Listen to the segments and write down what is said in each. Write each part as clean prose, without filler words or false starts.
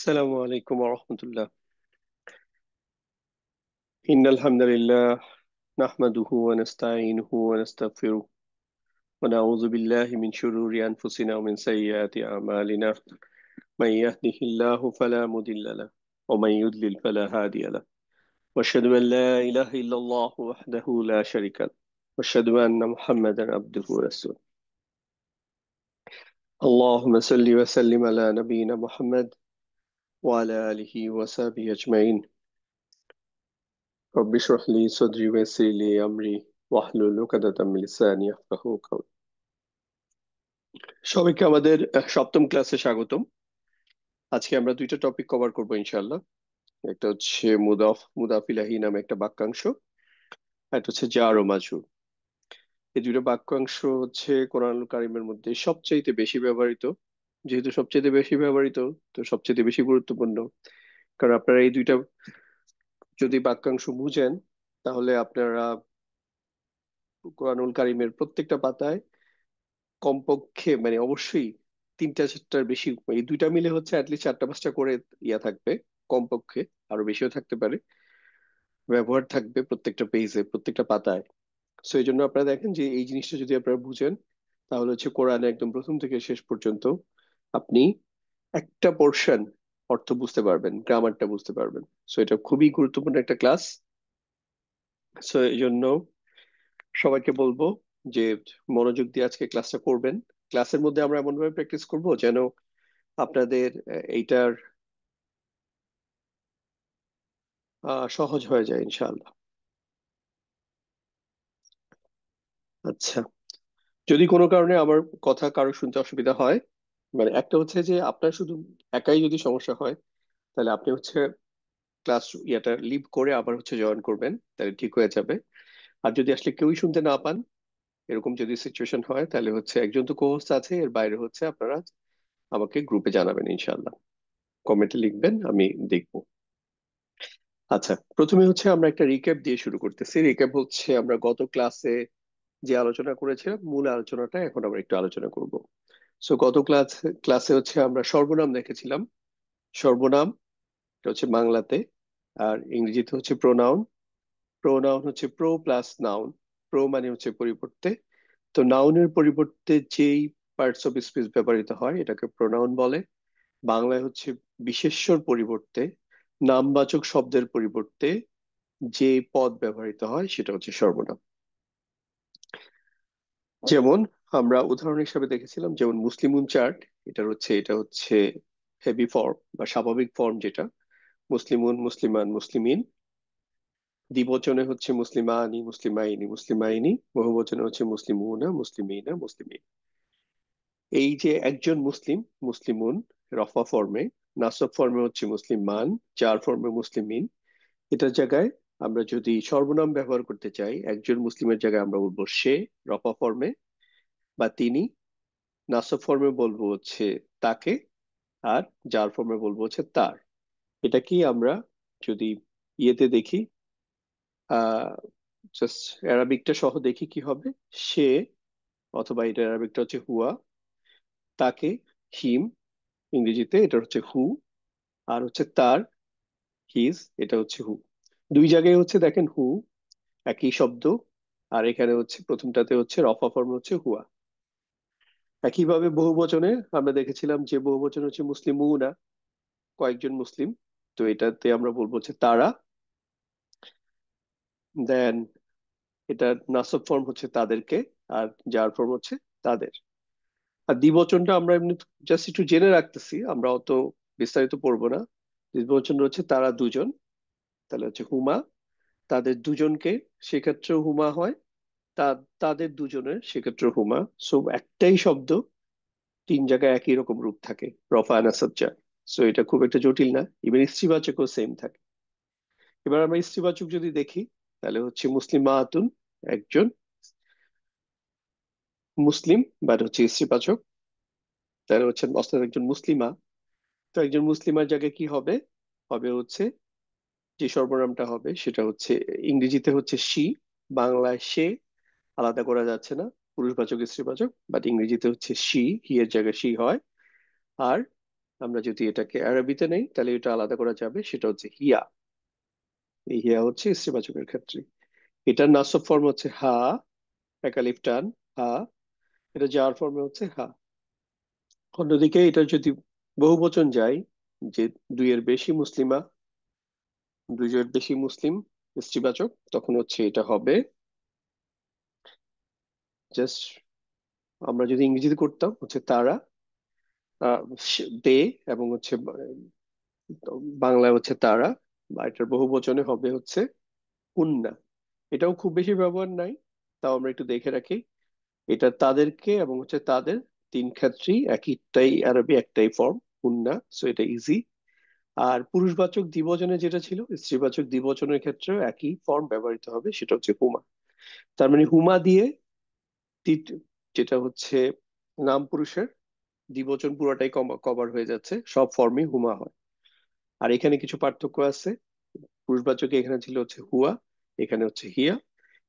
السلام عليكم ورحمة الله. إن الحمد لله نحمده ونستعينه ونستغفره ونعوذ بالله من شرور أنفسنا ومن سيئات أعمالنا. من يهده الله فلا مضل له ومن يضلل فلا هادي له. وأشهد أن لا إله إلا الله وحده لا شريك له وأشهد أن محمدا عبده ورسوله. اللهم صل وسلم على نبينا محمد وعلى آله وصحبه أجمعين. رب اشرح لي صدري ويسر لي أمري واحلل عقدة من لساني يفقهوا قولي. সবাইকে আমাদের সপ্তম ক্লাসে স্বাগতম। আজকে আমরা দুইটা টপিক কভার করব ইনশাআল্লাহ। একটা হচ্ছে মুদাফ ইলাহি নামে একটা বাক্যাংশ, আর একটা হচ্ছে জার ও মাজরুর। এই দুইটা বাক্যাংশ হচ্ছে কোরআনুল কারিমের মধ্যে সবচাইতে বেশি ব্যবহৃত। যেহেতু সবচাইতে বেশি ব্যবহৃত, তো সবচাইতে বেশি গুরুত্বপূর্ণ। কারণ আপনারা এই দুইটা যদি বাক্যাংশ বুঝেন, তাহলে আপনারা কোরআনুল কারিমের প্রত্যেকটা পাতায় কমপক্ষে মানে অবশ্যই তিনটা চারটার বেশি, এই দুইটা মিলে হচ্ছে অ্যাটলিস্ট চারটা পাঁচটা করে থাকবে কমপক্ষে। আরো বেশিও থাকতে পারে, ব্যবহার থাকবে প্রত্যেকটা পেজে প্রত্যেকটা পাতায়। সো এই জন্য আপনারা দেখেন যে এই জিনিসটা যদি আপনারা বুঝেন, তাহলে হচ্ছে কোরআনে একদম প্রথম থেকে শেষ পর্যন্ত আপনি একটা পোর্শন অর্থ বুঝতে পারবেন, গ্রামারটা বুঝতে পারবেন। সো এটা খুবই গুরুত্বপূর্ণ একটা ক্লাস। সো এই জন্য সবাইকে বলবো যে মনোযোগ দিয়ে আজকে ক্লাসটা করবেন। ক্লাসের মধ্যে আমরা এমন ভাবে প্র্যাকটিস করবো যেন আপনাদের এইটার সহজ হয়ে যায় ইনশাআল্লাহ। আচ্ছা, যদি কোনো কারণে আমার কথা কারো শুনতে অসুবিধা হয়, মানে একটা হচ্ছে যে আপনার শুধু একাই যদি সমস্যা হয়, তাহলে আপনি হচ্ছে ক্লাস ইয়াটা লিভ করে আবার হচ্ছে জয়েন করবেন, তাহলে ঠিক হয়ে যাবে। আর যদি আসলে কেউই শুনতে না পান, এরকম যদি সিচুয়েশন হয়, তাহলে হচ্ছে একজন তো কোহোস্ট আছে, এর বাইরে হচ্ছে আপনারা আমাকে গ্রুপে জানাবেন ইনশাআল্লাহ, কমেন্টে লিখবেন, আমি দেখবো। আচ্ছা, প্রথমে হচ্ছে আমরা একটা রিক্যাপ দিয়ে শুরু করতেছি। রিক্যাপ হচ্ছে আমরা গত ক্লাসে যে আলোচনা করেছিলাম, মূল আলোচনাটা এখন আমরা একটু আলোচনা করব। সো গত ক্লাসে হচ্ছে আমরা সর্বনাম দেখেছিলাম। সর্বনাম এটা হচ্ছে বাংলাতে, আর ইংরেজিতে হচ্ছে প্রোনাউন। প্রোনাউন হচ্ছে প্রো প্লাস নাউন। প্রো মানে হচ্ছে পরিবর্তে। তো নাউনের পরিবর্তে যেই পার্টস অফ স্পিচ ব্যবহৃত হয় এটাকে প্রোনাউন বলে। বাংলায় হচ্ছে বিশেষ্যর পরিবর্তে, নামবাচক শব্দের পরিবর্তে যে পদ ব্যবহৃত হয় সেটা হচ্ছে সর্বনাম। যেমন আমরা উদাহরণ হিসাবে দেখেছিলাম, যেমন মুসলিমুন চার্ট, এটা হচ্ছে হেভি ফর্ম বা স্বাভাবিক ফর্ম যেটা। মুসলিমুন, মুসলিমান, মুসলিমিন। দ্বিবচনে হচ্ছে মুসলিমানি, মুসলিমাইনি, মুসলিমাইনি। বহুবচনে হচ্ছে মুসলিমুনা, মুসলিমিনা, মুসলিমিন। এই যে একজন মুসলিম, মুসলিমুন রফা ফর্মে, নাসব ফর্মে হচ্ছে মুসলিমান, জার ফর্মে মুসলিমিন। এটার জায়গায় আমরা যদি সর্বনাম ব্যবহার করতে চাই, একজন মুসলিমের জায়গায় আমরা বলবো সে রফা ফর্মে বা তিনি। নাসব ফর্মে বলবো হচ্ছে তাকে, আর জার ফর্মে বলবো হচ্ছে তার। এটা কি আমরা যদি ইয়েতে দেখি, আহ জাস্ট অ্যারাবিকটা সহ দেখি কি হবে। সে, অথবা এটা অ্যারাবিকটা হচ্ছে হুয়া, তাকে হিম, ইংরেজিতে এটা হচ্ছে হু, আর হচ্ছে তার হিজ, এটা হচ্ছে হু। দুই জায়গায় হচ্ছে দেখেন হু একই শব্দ, আর এখানে হচ্ছে প্রথমটাতে হচ্ছে রফা ফর্ম হচ্ছে হুয়া। একইভাবে বহুবচনে আমরা দেখেছিলাম যে বহুবচন হচ্ছে মুসলিমুনা, কয়েকজন মুসলিম। তো এটাতে আমরা বলবো হচ্ছে তারা। দেন এটা নাসব ফর্ম হচ্ছে তাদেরকে, আর যার ফর্ম হচ্ছে তাদের। আর দ্বিবচনটা আমরা এমনি জাস্ট একটু জেনে রাখতেছি, আমরা অত বিস্তারিত পড়বো না। দ্বিবচন হচ্ছে তারা দুজন, তাহলে হচ্ছে হুমা। তাদের দুজনকে, সেক্ষেত্রেও হুমা হয়। তা তাদের দুজনের, সেক্ষেত্রে হুমা। সো একটাই শব্দ, তিন জায়গায় একই রকম রূপ থাকে, রফা নাসাব জার। সো এটা খুব একটা জটিল না। ইভেন স্ত্রীবাচকও সেম থাকে। এবার আমরা স্ত্রীবাচক যদি দেখি, তাহলে হচ্ছে মুসলিমাতুন, একজন মুসলিম, বাট হচ্ছে স্ত্রীবাচক। তাহলে হচ্ছে অর্থাৎ একজন মুসলিমা। তো একজন মুসলিমার জায়গায় কি হবে, হবে হচ্ছে যে সর্বনামটা হবে সেটা হচ্ছে ইংরেজিতে হচ্ছে শি, বাংলায় সে, আলাদা করা যাচ্ছে না, পুরুষবাচক স্ত্রীবাচক। বাট ইংরেজিতে হচ্ছে শি, হি এর জায়গায় শি হয়। আর আমরা যদি এটাকে আরবিতে নেই তাহলে এটা আলাদা করা যাবে, সেটা হচ্ছে হিয়া। এই হিয়া হচ্ছে স্ত্রীবাচকের ক্ষেত্রে। এটার নাসব ফর্ম হচ্ছে হা, একালিফ টান, হা। এটা যার ফর্মে হচ্ছে হা। অন্যদিকে এটা যদি বহুবচন যায়, যে দুইয়ের বেশি মুসলিমা, দুইয়ের বেশি মুসলিম স্ত্রীবাচক, তখন হচ্ছে এটা হবে জাস্ট, আমরা যদি ইংরেজিতে করতাম হচ্ছে তারা, দে, এবং হচ্ছে বাংলায় হচ্ছে তারা, বা এটার বহুবচনে হবে হচ্ছে কুন্না। এটাও খুব বেশি ব্যবহার নাই, তাও আমরা একটু দেখে রাখি। এটা তাদেরকে এবং হচ্ছে তাদের, তিন ক্ষেত্রেই একটাই আরবি, একটাই ফর্ম, কুন্না। সো এটা ইজি। আর পুরুষবাচক দ্বিবচনে যেটা ছিল, স্ত্রীবাচক দ্বিবচনের ক্ষেত্রেও একই ফর্ম ব্যবহৃত হবে, সেটা হচ্ছে হুমা। তার মানে হুমা দিয়ে যেটা হচ্ছে নাম পুরুষের দ্বিবচন পুরোটাই কভার হয়ে যাচ্ছে, সব ফর্মই হুমা হয়। আর এখানে কিছু পার্থক্য আছে। পুরুষবাচকে এখানে ছিল হচ্ছে হুয়া, এখানে হচ্ছে হিয়া।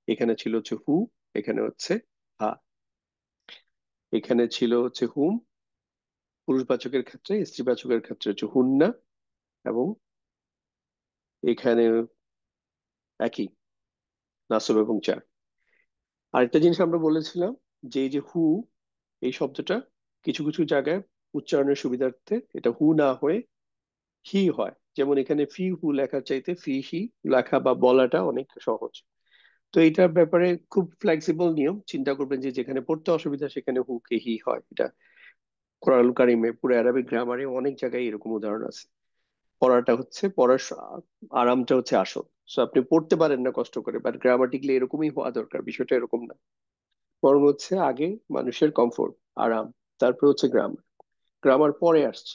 এখানে ছিল হচ্ছে হু, এখানে হচ্ছে হা। এখানে ছিল হচ্ছে হুম পুরুষবাচকের ক্ষেত্রে, স্ত্রীবাচকের ক্ষেত্রে হচ্ছে হুন্না, এবং এখানে একই, নাসব এবং চার। আরেকটা জিনিস আমরা বলেছিলাম, যে এই যে হু, এই শব্দটা কিছু কিছু জায়গায় উচ্চারণের সুবিধার্থে এটা হু না হয়ে হি হয়। যেমন এখানে ফি হু লেখার চাইতে ফি হি লেখা বা বলাটা অনেক সহজ। তো এইটার ব্যাপারে খুব ফ্লেক্সিবল নিয়ম, চিন্তা করবেন যে যেখানে পড়তে অসুবিধা সেখানে হু কে হি হয়। এটা কোরআনুল কারিমে, পুরো আরবিক গ্রামারে অনেক জায়গায় এরকম উদাহরণ আছে। পড়াটা হচ্ছে পড়ার আরামটা হচ্ছে আসল। সো আপনি পড়তে পারেন না কষ্ট করে, বাট গ্রামাটিক্যালি এরকমই হওয়া দরকার, বিষয়টা এরকম না। বরং হচ্ছে আগে মানুষের কমফোর্ট, আরাম, তারপর হচ্ছে গ্রামার, গ্রামার পরে আসছে।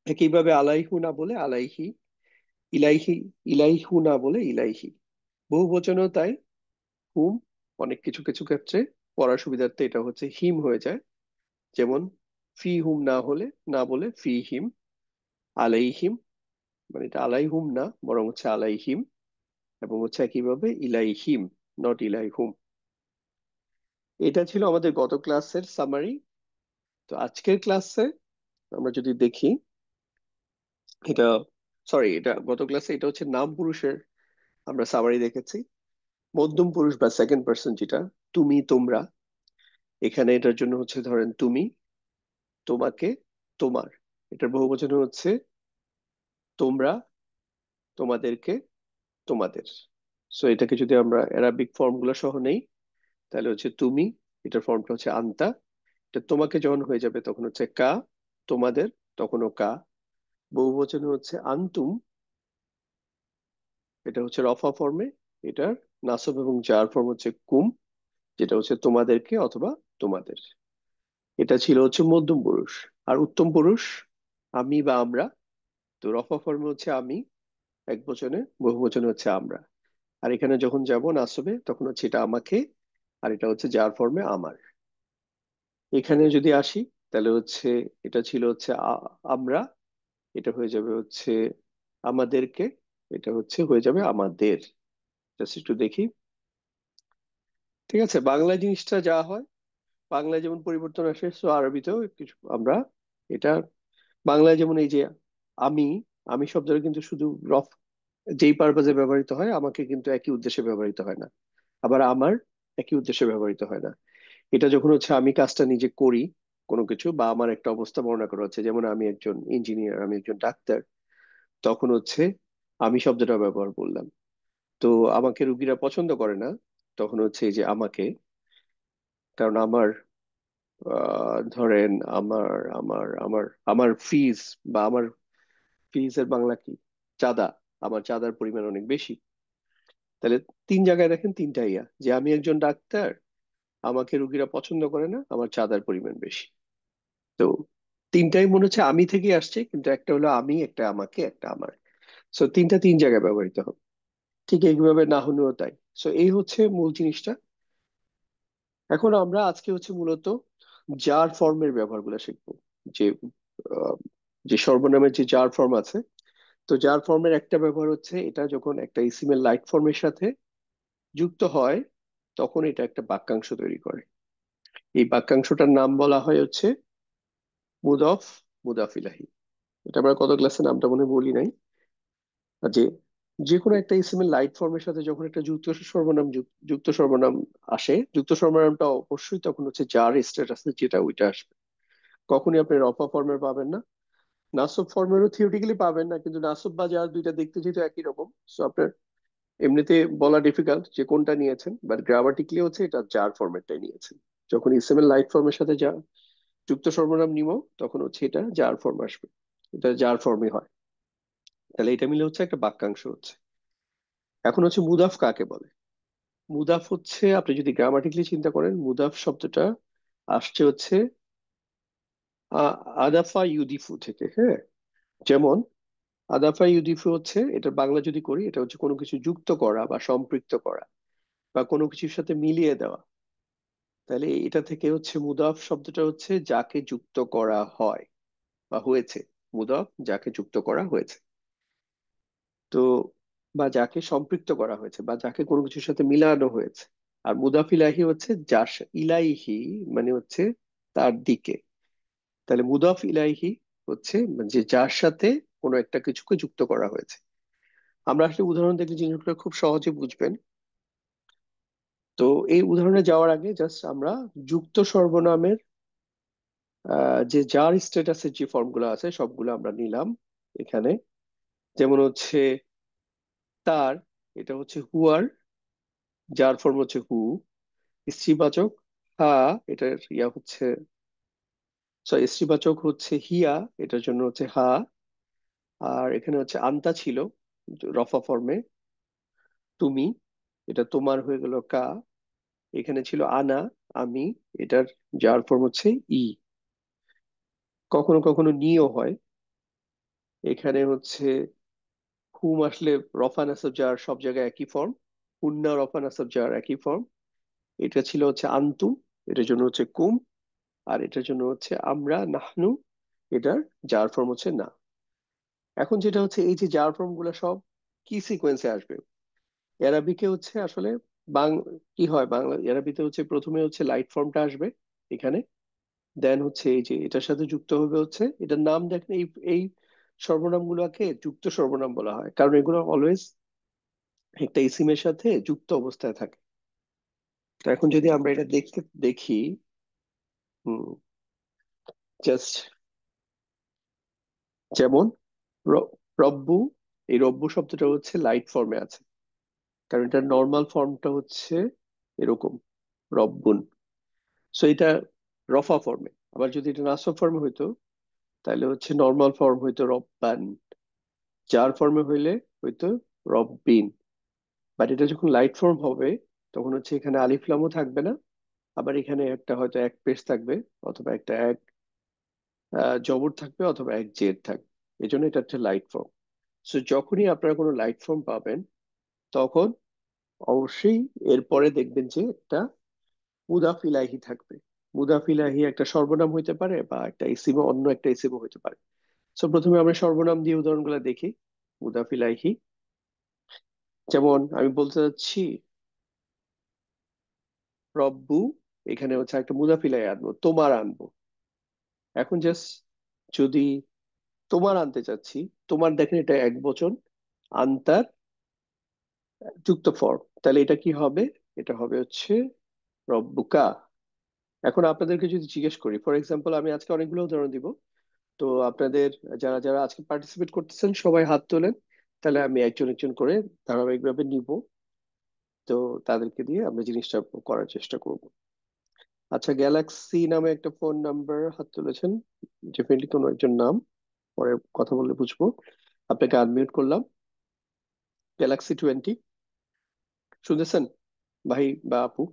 একইভাবে আলাইহু না বলে আলাইহি, ইলাইহি, ইলাইহু না বলে ইলাইহি। বহু বচনেও তাই, হুম অনেক কিছু কিছু ক্ষেত্রে পড়ার সুবিধার্থে এটা হচ্ছে হিম হয়ে যায়। যেমন ফি হুম না হলে, না বলে ফি হিম, আলাইহিম, মানে এটা আলাইহুম না বরং হচ্ছে আলাইহিম। এবং হচ্ছে একইভাবে ইলাইহিম, নট ইলাইহুম। এটা ছিল আমাদের গত ক্লাসের সামারি। তো আজকের ক্লাসে আমরা যদি দেখি, এটা, সরি, এটা গত ক্লাসে এটা হচ্ছে নাম পুরুষের আমরা সামারি দেখেছি। মধ্যম পুরুষ বা সেকেন্ড পার্সন যেটা, তুমি তোমরা, এখানে এটার জন্য হচ্ছে ধরেন তুমি, তোমাকে, তোমার। এটার বহুবচন হচ্ছে তোমরা, তোমাদেরকে, তোমাদের। সো এটাকে যদি আমরা অ্যারাবিক ফর্ম গুলো সহ নেই, তাহলে হচ্ছে তুমি, এটার ফর্মটা হচ্ছে আন্তা। এটা তোমাকে যখন হয়ে যাবে তখন হচ্ছে কা, তোমাদের তখনও কা। বহুবচনে হচ্ছে আন্তুম, এটা হচ্ছে রফা ফর্মে। এটার নাসব এবং জার ফর্ম হচ্ছে কুম, যেটা হচ্ছে তোমাদেরকে অথবা তোমাদের। এটা ছিল হচ্ছে মধ্যম পুরুষ। আর উত্তম পুরুষ আমি বা আমরা। তো রফা ফর্মে হচ্ছে আমি এক বচনে, বহু বচনে হচ্ছে আমরা। আর এখানে যখন যাব নাসবে তখন হচ্ছে এটা আমাকে, আর এটা হচ্ছে যার ফর্মে আমার। এখানে যদি আসি তাহলে হচ্ছে এটা ছিল হচ্ছে আমরা, এটা হয়ে যাবে হচ্ছে আমাদেরকে, এটা হচ্ছে হয়ে যাবে আমাদের। জাস্ট একটু দেখি। ঠিক আছে, বাংলা জিনিসটা যা হয়, বাংলায় যেমন পরিবর্তন আসে, সো আরবিতেও কিছু আমরা এটা, বাংলায় যেমন এই যে আমি, আমি শব্দটা কিন্তু শুধু রফ, যেই পারপাজে ব্যবহৃত হয়, আমাকে কিন্তু একই উদ্দেশ্যে ব্যবহৃত হয় না। আবার আমার একই উদ্দেশ্যে ব্যবহৃত হয় না। এটা যখন হচ্ছে আমি কাজটা নিজে করি, কোনো কিছু, বা আমার একটা অবস্থা বর্ণনা করা হচ্ছে, যেমন আমি একজন ইঞ্জিনিয়ার, আমি একজন ডাক্তার, তখন হচ্ছে আমি শব্দটা ব্যবহার করলাম। তো আমাকে রুগীরা পছন্দ করে না, তখন হচ্ছে এই যে আমাকে, কারণ আমার ধরেন আমার আমার আমার আমার ফিজ, বা আমার ফিজের বাংলা কি, চাঁদা, আমার চাঁদার পরিমাণ অনেক বেশি। তাহলে তিন জায়গায় দেখেন তিনটা ইয়া, যে আমি একজন ডাক্তার, আমাকে রুগীরা পছন্দ করে না, আমার চাঁদার পরিমাণ বেশি। তো তিনটাই মনে হচ্ছে আমি থেকে আসছে, কিন্তু একটা হলো আমি, একটা আমাকে, একটা আমার। সো তিনটা তিন জায়গায় ব্যবহৃত হবে। ঠিক এইভাবে না হলেও তাই। সো এই হচ্ছে মূল জিনিসটা। এখন আমরা আজকে হচ্ছে মূলত জার ফর্মের ব্যবহারগুলো শিখবো। যে আহ, যে সর্বনামের যে জার ফর্ম আছে, তো জার ফর্মের একটা ব্যবহার হচ্ছে এটা যখন একটা ইসিমের লাইট ফর্মের সাথে যুক্ত হয়, তখন এটা একটা বাক্যাংশ তৈরি করে। এই বাক্যাংশটার নাম বলা হয় হচ্ছে মুদফ মুদাফ ইলাহি। এটা আমরা কত ক্লাসে নামটা মনে হয় বলি নাই। আর যে যে কোনো একটা ইসিমের লাইট ফর্মের সাথে যখন একটা যুক্ত সর্বনাম যুক্ত সর্বনাম আসে, যুক্ত সর্বনামটা অবশ্যই তখন হচ্ছে যার স্ট্যাটাস যেটা ওইটা আসবে। কখনই আপনি রফা ফর্মের পাবেন না। নাসব ফর্মেরও থিওরিটিক্যালি পাবেন না, কিন্তু নাসব বা জার দুইটা দেখতে যেহেতু একই রকম, সো আপনার এমনিতে বলা ডিফিকাল্ট যে কোনটা নিয়েছেন, বাট গ্রামাটিক্যালি হচ্ছে এটা জার ফরম্যাটটাই নিয়েছেন। যখন ইসএমএল লাইট ফর্মের সাথে যা যুক্ত সর্বনাম নিব, তখন হচ্ছে এটা জার ফর্ম আসবে। এটা জার ফর্মই হয়। তাহলে এটা মিলে হচ্ছে একটা বাক্যাংশ হচ্ছে। এখন হচ্ছে মুদাফ কাকে বলে? মুদাফ হচ্ছে, আপনি যদি গ্রামাটিক্যালি চিন্তা করেন, মুদাফ শব্দটা আসছে হচ্ছে আদাফা ইউদিফু থেকে। হ্যাঁ, যেমন আদাফা ইউদিফু হচ্ছে, এটার বাংলা যদি করি, এটা হচ্ছে কোনো কিছু যুক্ত করা বা সম্পৃক্ত করা বা কোনো কিছুর সাথে মিলিয়ে দেওয়া। তাহলে এটা থেকে হচ্ছে মুদাফ শব্দটা হচ্ছে যাকে যুক্ত করা হয় বা হয়েছে। মুদাফ যাকে যুক্ত করা হয়েছে। তো বা যাকে সম্পৃক্ত করা হয়েছে বা যাকে কোনো কিছুর সাথে মিলানো হয়েছে। আর মুদাফ ইলাহি হচ্ছে যার ইলাইহি মানে হচ্ছে তার দিকে। তাহলে মুদাফ ইলাইহি হচ্ছে যে যার সাথে কোনো একটা কিছুকে যুক্ত করা হয়েছে। আমরা আসলে উদাহরণ দেখলে জিনিসগুলো খুব সহজে বুঝবেন। তো এই উদাহরণে যাওয়ার আগে জাস্ট আমরা যুক্ত সর্বনামের যে যার স্ট্যাটাসের যে ফর্মগুলো আছে সবগুলো আমরা নিলাম এখানে। যেমন হচ্ছে তার, এটা হচ্ছে হুয়ার, যার ফর্ম হচ্ছে হু। স্ত্রীবাচক হা, এটার ইয়া হচ্ছে, সরি, স্ত্রীবাচক হচ্ছে হিয়া, এটার জন্য হচ্ছে হা। আর এখানে হচ্ছে আন্তা ছিল রফা ফর্মে, তুমি, এটা তোমার হয়ে গেল কা। এখানে ছিল আনা, আমি, এটার যার ফর্ম হচ্ছে ই। কখনো কখনো নিও হয়। এখানে হচ্ছে হুম আসলে রফা নাসব জার সব জায়গায় একই ফর্ম। হুন্না রফা নাসব জার একই ফর্ম। এটা ছিল হচ্ছে আন্তুম, এটার জন্য হচ্ছে কুম। আর এটার জন্য হচ্ছে আমরা, নাহনু, এটার জার ফর্ম হচ্ছে না। এখন যেটা হচ্ছে এই যে জার ফর্ম গুলা সব কি সিকোয়েন্সে আসবে? অ্যারাবিকে হচ্ছে আসলে বাং কি হয়, বাংলা অ্যারাবিতে হচ্ছে প্রথমে হচ্ছে লাইট ফর্মটা আসবে এখানে। দেন হচ্ছে এই যে এটার সাথে যুক্ত হবে হচ্ছে এটার নাম, দেখেন এই এই সর্বনাম গুলাকে যুক্ত সর্বনাম বলা হয়, কারণ এগুলো অলওয়েজ একটা ইসিমের সাথে যুক্ত অবস্থায় থাকে। তো এখন যদি আমরা এটা দেখতে দেখি, হুম, জাস্ট যেমন রব্বু, এই রব্বু শব্দটা হচ্ছে লাইট ফর্মে আছে, কারণ এটার নর্মাল ফর্মটা হচ্ছে এরকম, রব্বুন। সো এটা রফা ফর্মে। আবার যদি এটা নাসব ফর্মে হইতো, তাহলে হচ্ছে নর্মাল ফর্ম হইতো রব্বান। জার ফর্মে হইলে হইতো রব্বিন। বাট এটা যখন লাইট ফর্ম হবে, তখন হচ্ছে এখানে আলিফ লামও থাকবে না। আবার এখানে একটা হয়তো এক পেশ থাকবে, অথবা একটা এক জবর থাকবে, অথবা এক জেড থাকবে। এই জন্য এটা হচ্ছে লাইট ফর্ম। সো যখনই আপনারা কোনো লাইট ফর্ম পাবেন, তখন অবশ্যই এরপরে দেখবেন যে একটা মুদাফ ইলাহি থাকবে। মুদাফ ইলাহি একটা সর্বনাম হইতে পারে বা একটা ইসিমও, অন্য একটা ইসিমও হইতে পারে। সো প্রথমে আমরা সর্বনাম দিয়ে উদাহরণগুলো দেখি। মুদাফ ইলাহি, যেমন আমি বলতে চাচ্ছি রব্বু, এখানে হচ্ছে একটা মুদাফ ইলাহি আনবো, তোমার আনবো। এখন জাস্ট যদি তোমার আনতে চাচ্ছি, তোমার দেখেন এটা এক বচন, আন্তার যুক্ত ফর্ম, তাহলে এটা কি হবে? এটা হবে হচ্ছে রব্বুকা। এখন আপনাদেরকে যদি জিজ্ঞেস করি, ফর এক্সাম্পল আমি আজকে অনেকগুলো উদাহরণ দিব, তো আপনাদের যারা যারা আজকে পার্টিসিপেট করতেছেন সবাই হাত তোলেন, তাহলে আমি একজন একজন করে ধারাবাহিকভাবে নিব। তো তাদেরকে দিয়ে আমরা জিনিসটা করার চেষ্টা করব। আচ্ছা, গ্যালাক্সি নামে একটা ফোন নাম্বার হাত তুলেছেন, ডেফিনেটলি কোনো একজন নাম, পরে কথা বললে বুঝবো। আপনাকে আনমিউট করলাম। গ্যালাক্সি 20, শুনতেছেন ভাই বা আপু?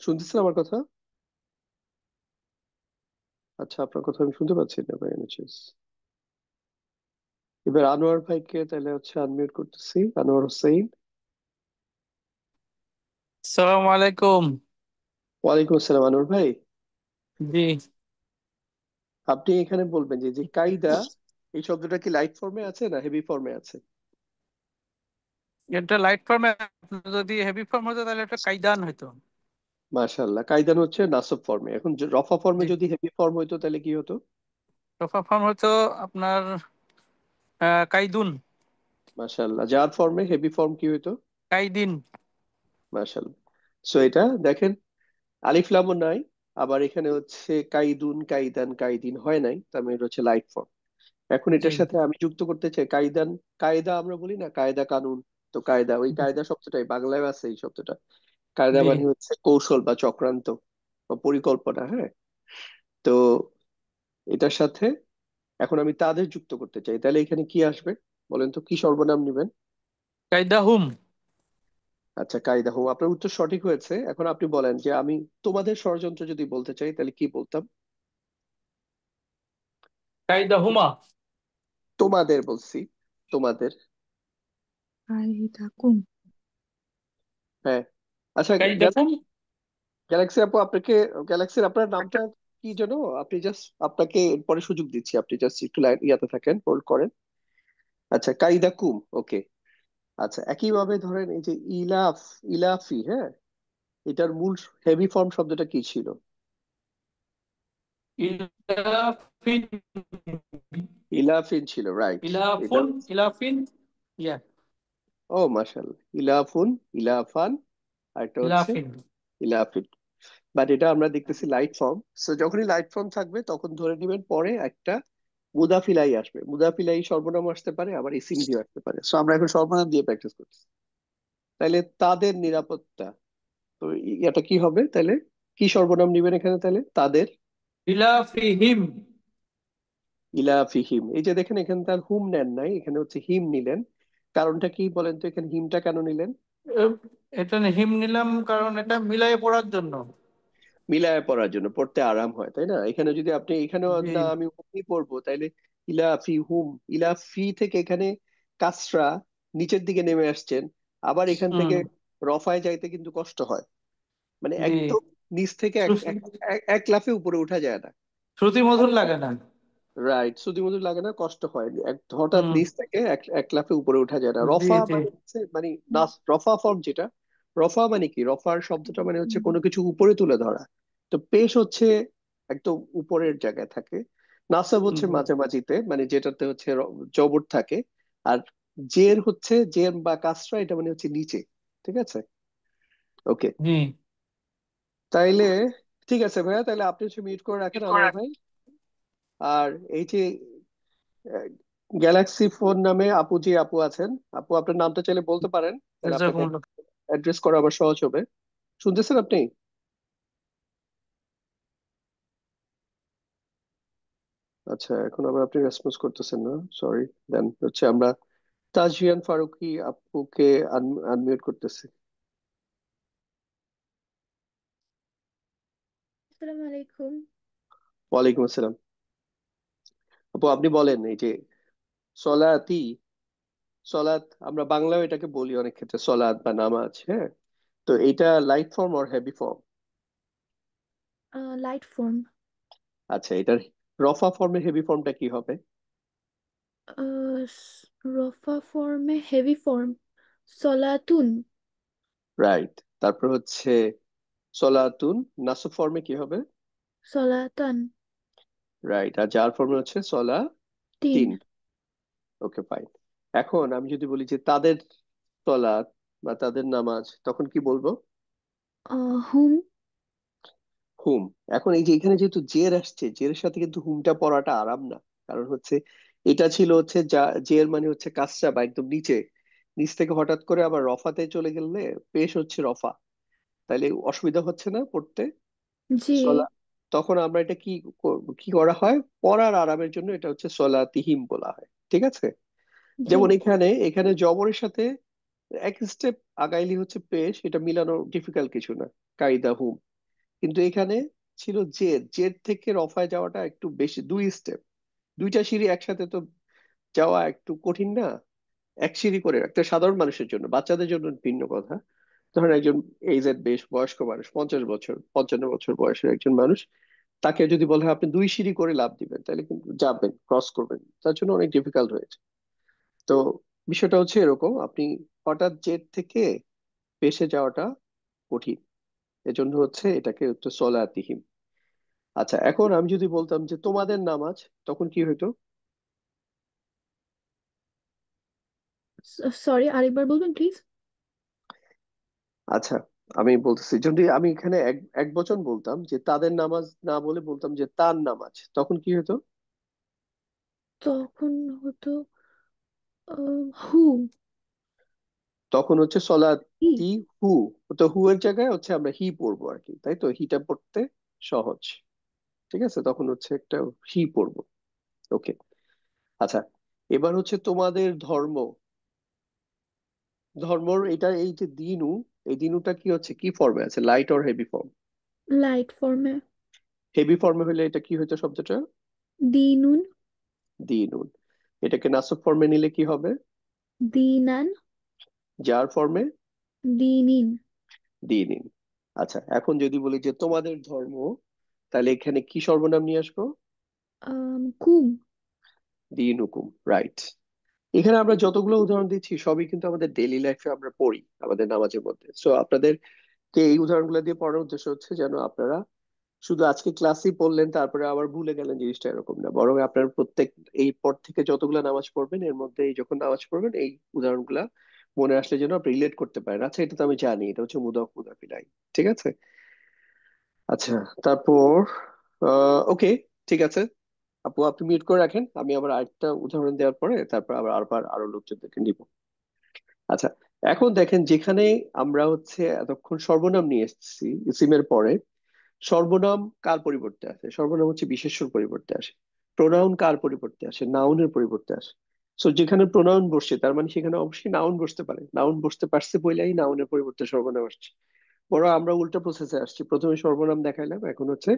শুনতেছেন আমার কথা? আচ্ছা, আপনার কথা আমি শুনতে পাচ্ছি না ভাই NHS। এবার আনোয়ার ভাইকে তাহলে হচ্ছে আনমিউট করতেছি, আনোয়ার হোসেন। সালাম আলাইকুম। ওয়ালাইকুম আসসালাম আনোয়ার ভাই। জি, আপনি এখানে বলবেন যে যে কায়দা, এই শব্দটা কি লাইট ফর্মে আছে না হেভি ফর্মে আছে? এটা লাইট ফর্মে। যদি হেভি ফর্ম হতো তাহলে এটা কাইদান হতো। মাশাআল্লাহ, কাইদান হচ্ছে নাসব ফর্মে। এখন রফা ফর্মে জি। যদি হেভি ফর্ম হইতো তাহলে কি হতো? রফা ফর্ম হচ্ছে আপনার কাইদুন। মাশাআল্লাহ, জার ফর্মে হেভি ফর্ম কি হইতো? কাইদিন। মাশাআল্লাহ। সো এটা দেখেন, আলিফ লামও নাই, আবার এখানে হচ্ছে কাইদুন কাইদান কাইদিন হয় নাই, তার মানে এটা হচ্ছে লাইট ফর্ম। এখন জি। এটার সাথে আমি যুক্ত করতে চাই কাইদান। কায়দা আমরা বলি না, কায়দা কানুন। তো কায়দা, ওই কায়দা শব্দটাই বাংলায় আছে এই শব্দটা। কায়দা জি। মানে হচ্ছে কৌশল বা চক্রান্ত বা পরিকল্পনা, হ্যাঁ। তো এটার সাথে এখন আমি তাদের যুক্ত করতে চাই, তাহলে এখানে কি আসবে বলেন তো, কি সর্বনাম নেবেন? কায়দা হুম। আচ্ছা, কায়দা হুম, আপনার উত্তর সঠিক হয়েছে। এখন আপনি বলেন যে আমি তোমাদের ষড়যন্ত্র যদি বলতে চাই তাহলে কি বলতাম? কায়দা হুমা। তোমাদের বলছি, তোমাদের। আইদাকুম। হ্যাঁ। আচ্ছা, কায়দা কুম। গ্যালাক্সি আপু আপনাকে, গ্যালাক্সির আপনার নামটা কি যেন? আপনি জাস্ট, আপনাকে পরে সুযোগ দিচ্ছি, আপনি জাস্ট একটু লাইন ইয়াতে থাকেন, হোল্ড করেন। আচ্ছা, কাইদা কুম, ওকে। আচ্ছা, একইভাবে ধরেন এই যে ইলাফ, ইলাফি, হ্যাঁ, এটার মূল হেভি ফর্ম শব্দটা কি ছিল? ইলাফিন। ইলাফিন ছিল, রাইট। এটা ইলাফুন। ইলাফিন। ইয়া। ও মাশাআল্লাহ, ইলাফুন, ইলাফান, আর একটা হচ্ছে ইলাফিন। ইলাফিন। বাট এটা আমরা দেখতেছি লাইট ফর্ম। সো যখনই লাইট ফর্ম থাকবে তখন ধরে নেবেন পরে একটা মুদাফিলাই আসবে। মুদাফিলাই সর্বনাম আসতে পারে, আবার ইসিম দিয়ে আসতে পারে। সো আমরা এখন সর্বনাম দিয়ে প্র্যাকটিস করছি। তাহলে তাদের নিরাপত্তা, তো এটা কি হবে তাহলে? কি সর্বনাম নিবেন এখানে তাহলে? তাদের। ইলাফিহিম। ইলা ফিহিম, এই যে দেখেন এখানে তার হুম নেন নাই, এখানে হচ্ছে হিম নিলেন। কারণটা কি বলেন তো, এখানে হিমটা কেন নিলেন? এটা হিম নিলাম কারণ এটা মিলাই পড়ার জন্য। মিলায় পড়ার জন্য, পড়তে আরাম হয়, তাই না? এখানে যদি আপনি এখানেও জি। না আমি হুমই পড়বো তাইলে ইলা ফি হুম, ইলা ফি থেকে এখানে কাসরা নিচের দিকে নেমে আসছেন, আবার এখান হুম। থেকে রফায় যাইতে কিন্তু কষ্ট হয়। মানে জি। একদম নিচ থেকে এক এক এক এক লাফে উপরে উঠা যায় না। শ্রুতি মধুর লাগে না। রাইট, শুধু লাগে না, কষ্ট হয়, হঠাৎ হুম। নিচ থেকে এক এক লাফে উপরে উঠা যায় না। জি। রফা জি। মানে হচ্ছে মানে নাস, রফা ফর্ম যেটা, রফা মানে কি, রফার শব্দটা মানে হচ্ছে কোনো কিছু উপরে তুলে ধরা। তো পেশ হচ্ছে একদম উপরের জায়গায় থাকে। নাসব হচ্ছে হুম। মাঝামাঝিতে, মানে যেটাতে হচ্ছে জবর থাকে। আর জের হচ্ছে, জের বা কাসরা, এটা মানে হচ্ছে নিচে। ঠিক আছে, ওকে। জি। তাইলে ঠিক আছে ভাইয়া, তাহলে আপনি হচ্ছে মিউট করে রাখেন আনোয়ার ভাই। আর এই যে গ্যালাক্সি ফোন নামে আপু, যে আপু আছেন, আপু আপনার নামটা চাইলে বলতে পারেন, তাহলে আপনাকে জাযাকুমুল্লাহ। অ্যাড্রেস করা আবার সহজ হবে। শুনতেছেন আপনি? আচ্ছা, এখন আবার আপনি রেসপন্স করতেছেন না, সরি। দেন হচ্ছে আমরা তাজরিয়ান ফারুকী আপুকে আনমিউট করতেছি। আসসালামু আলাইকুম। ওয়ালাইকুম আসসালাম। আপু আপনি বলেন, এই যে সলাতি, সলাত আমরা বাংলায় এটাকে বলি অনেক ক্ষেত্রে সলাত বা নামাজ, হ্যাঁ। তো এটা লাইট ফর্ম আর হেভি ফর্ম? Light form. আচ্ছা, এটার রফা ফর্মের হেভি ফর্মটা কি হবে? রফা ফর্মে হেভি ফর্ম সলাতুন। রাইট। তারপর হচ্ছে সলাতুন, নাসব ফর্মে কি হবে? সলাতান। রাইট। আর যার ফর্মে হচ্ছে সলা তিন। তিন। ওকে, ফাইন। এখন আমি যদি বলি যে তাদের সলাত বা তাদের নামাজ, তখন কি বলবো? হুম। হুম। এখন এই যে এখানে যেহেতু জের আসছে, জেরের সাথে কিন্তু হুমটা পড়াটা আরাম না। কারণ হচ্ছে এটা ছিল হচ্ছে যা, জের মানে হচ্ছে কাসরা বা একদম নিচে, নিচ থেকে হঠাৎ করে আবার রফাতে চলে গেলে পেশ হচ্ছে রফা, তাইলে অসুবিধা হচ্ছে না পড়তে? জি। সলা, তখন আমরা এটা কি কি করা হয়, পড়ার আরামের জন্য এটা হচ্ছে সলাতিহিম বলা হয়। ঠিক আছে। জি। যেমন এখানে, এখানে জবরের সাথে এক স্টেপ আগাইলি হচ্ছে পেশ, এটা মিলানো ডিফিকাল্ট কিছু না, কাইদা হুম। কিন্তু এখানে ছিল জের, জের থেকে রফায় যাওয়াটা একটু বেশি, দুই স্টেপ, দুইটা সিঁড়ি একসাথে তো যাওয়া একটু কঠিন না? এক সিঁড়ি করে একটা সাধারণ মানুষের জন্য, বাচ্চাদের জন্য ভিন্ন কথা। ধরেন একজন এইজেড, বেশ বয়স্ক মানুষ, 50 বছর 55 বছর বয়সের একজন মানুষ, তাকে যদি বলা হয় আপনি দুই সিঁড়ি করে লাফ দিবেন, তাহলে কিন্তু যাবেন, ক্রস করবেন, তার জন্য অনেক ডিফিকাল্ট হয়েছে। তো বিষয়টা হচ্ছে এরকম, আপনি হঠাৎ জেট থেকে ভেসে যাওয়াটা কঠিন, এজন্য হচ্ছে এটাকে হচ্ছে সলাতিহিম। আচ্ছা, এখন আমি যদি বলতাম যে তোমাদের নামাজ, তখন কি হইতো? সরি, আরেকবার বলবেন প্লিজ। আচ্ছা, আমি বলতেছি, যদি আমি এখানে এক এক বচন বলতাম যে তাদের নামাজ না বলে বলতাম যে তার নামাজ, তখন কি হতো? তখন হতো হু। তখন হচ্ছে ই। সলাতি হু। তো হু এর জায়গায় হচ্ছে আমরা হি পড়বো আর কি, তাই তো? হিটা পড়তে সহজ। ঠিক আছে, তখন হচ্ছে একটা হি পড়বো। ওকে। আচ্ছা, এবার হচ্ছে তোমাদের ধর্ম। ধর্মর এটা এই যে দিনু, এই দিনুটা কি হচ্ছে, কি ফর্মে আছে, light or heavy form? Light ফর্মে। হেভি ফর্মে হলে এটা কি হইতো শব্দটা? দিনুন। দিনুন। এটাকে নাসব ফর্মে নিলে কি হবে? দিনান। যার ফর্মে? দিনিন। দিনিন। আচ্ছা, এখন যদি বলি যে তোমাদের ধর্ম, তাহলে এখানে কি সর্বনাম নিয়ে আসবো? কুম। দিন হুকুম, রাইট। এখানে আমরা যতগুলো উদাহরণ দিচ্ছি সবই কিন্তু আমাদের ডেইলি লাইফে আমরা পড়ি আমাদের নামাজের মধ্যে। সো আপনাদেরকে এই উদাহরণগুলো দিয়ে পড়ার উদ্দেশ্য হচ্ছে যেন আপনারা শুধু আজকে ক্লাসই পড়লেন তারপরে আবার ভুলে গেলেন, জিনিসটা এরকম না। বরং আপনার প্রত্যেক এই পর থেকে যতগুলো নামাজ পড়বেন এর মধ্যে এই যখন নামাজ পড়বেন এই উদাহরণগুলা মনে আসলে যেন আপনি রিলেট করতে পারেন। আচ্ছা, এটা তো আমি জানি, এটা হচ্ছে মুদাফ মুদাফিলাই। ঠিক আছে। আচ্ছা, তারপর ওকে, ঠিক আছে। আপু, আপনি মিউট করে রাখেন, আমি আবার আরেকটা উদাহরণ দেওয়ার পরে তারপর আবার আরো লোকজনদেরকে নিব। আচ্ছা, এখন দেখেন, যেখানে আমরা হচ্ছে এতক্ষণ সর্বনাম নিয়ে এসেছি ইসিমের পরে, সর্বনাম কার পরিবর্তে আসে? সর্বনাম হচ্ছে বিশেষ্যর পরিবর্তে আসে। প্রোনাউন কার পরিবর্তে আসে? নাউনের পরিবর্তে আসে। সো যেখানে প্রোনাউন বসছে তার মানে সেখানে অবশ্যই নাউন বসতে পারে। নাউন বসতে পারছে বলেই নাউনের পরিবর্তে সর্বনাম আসছে। বড় আমরা উল্টা প্রসেসে আসছি, প্রথমে সর্বনাম দেখাইলাম, এখন হচ্ছে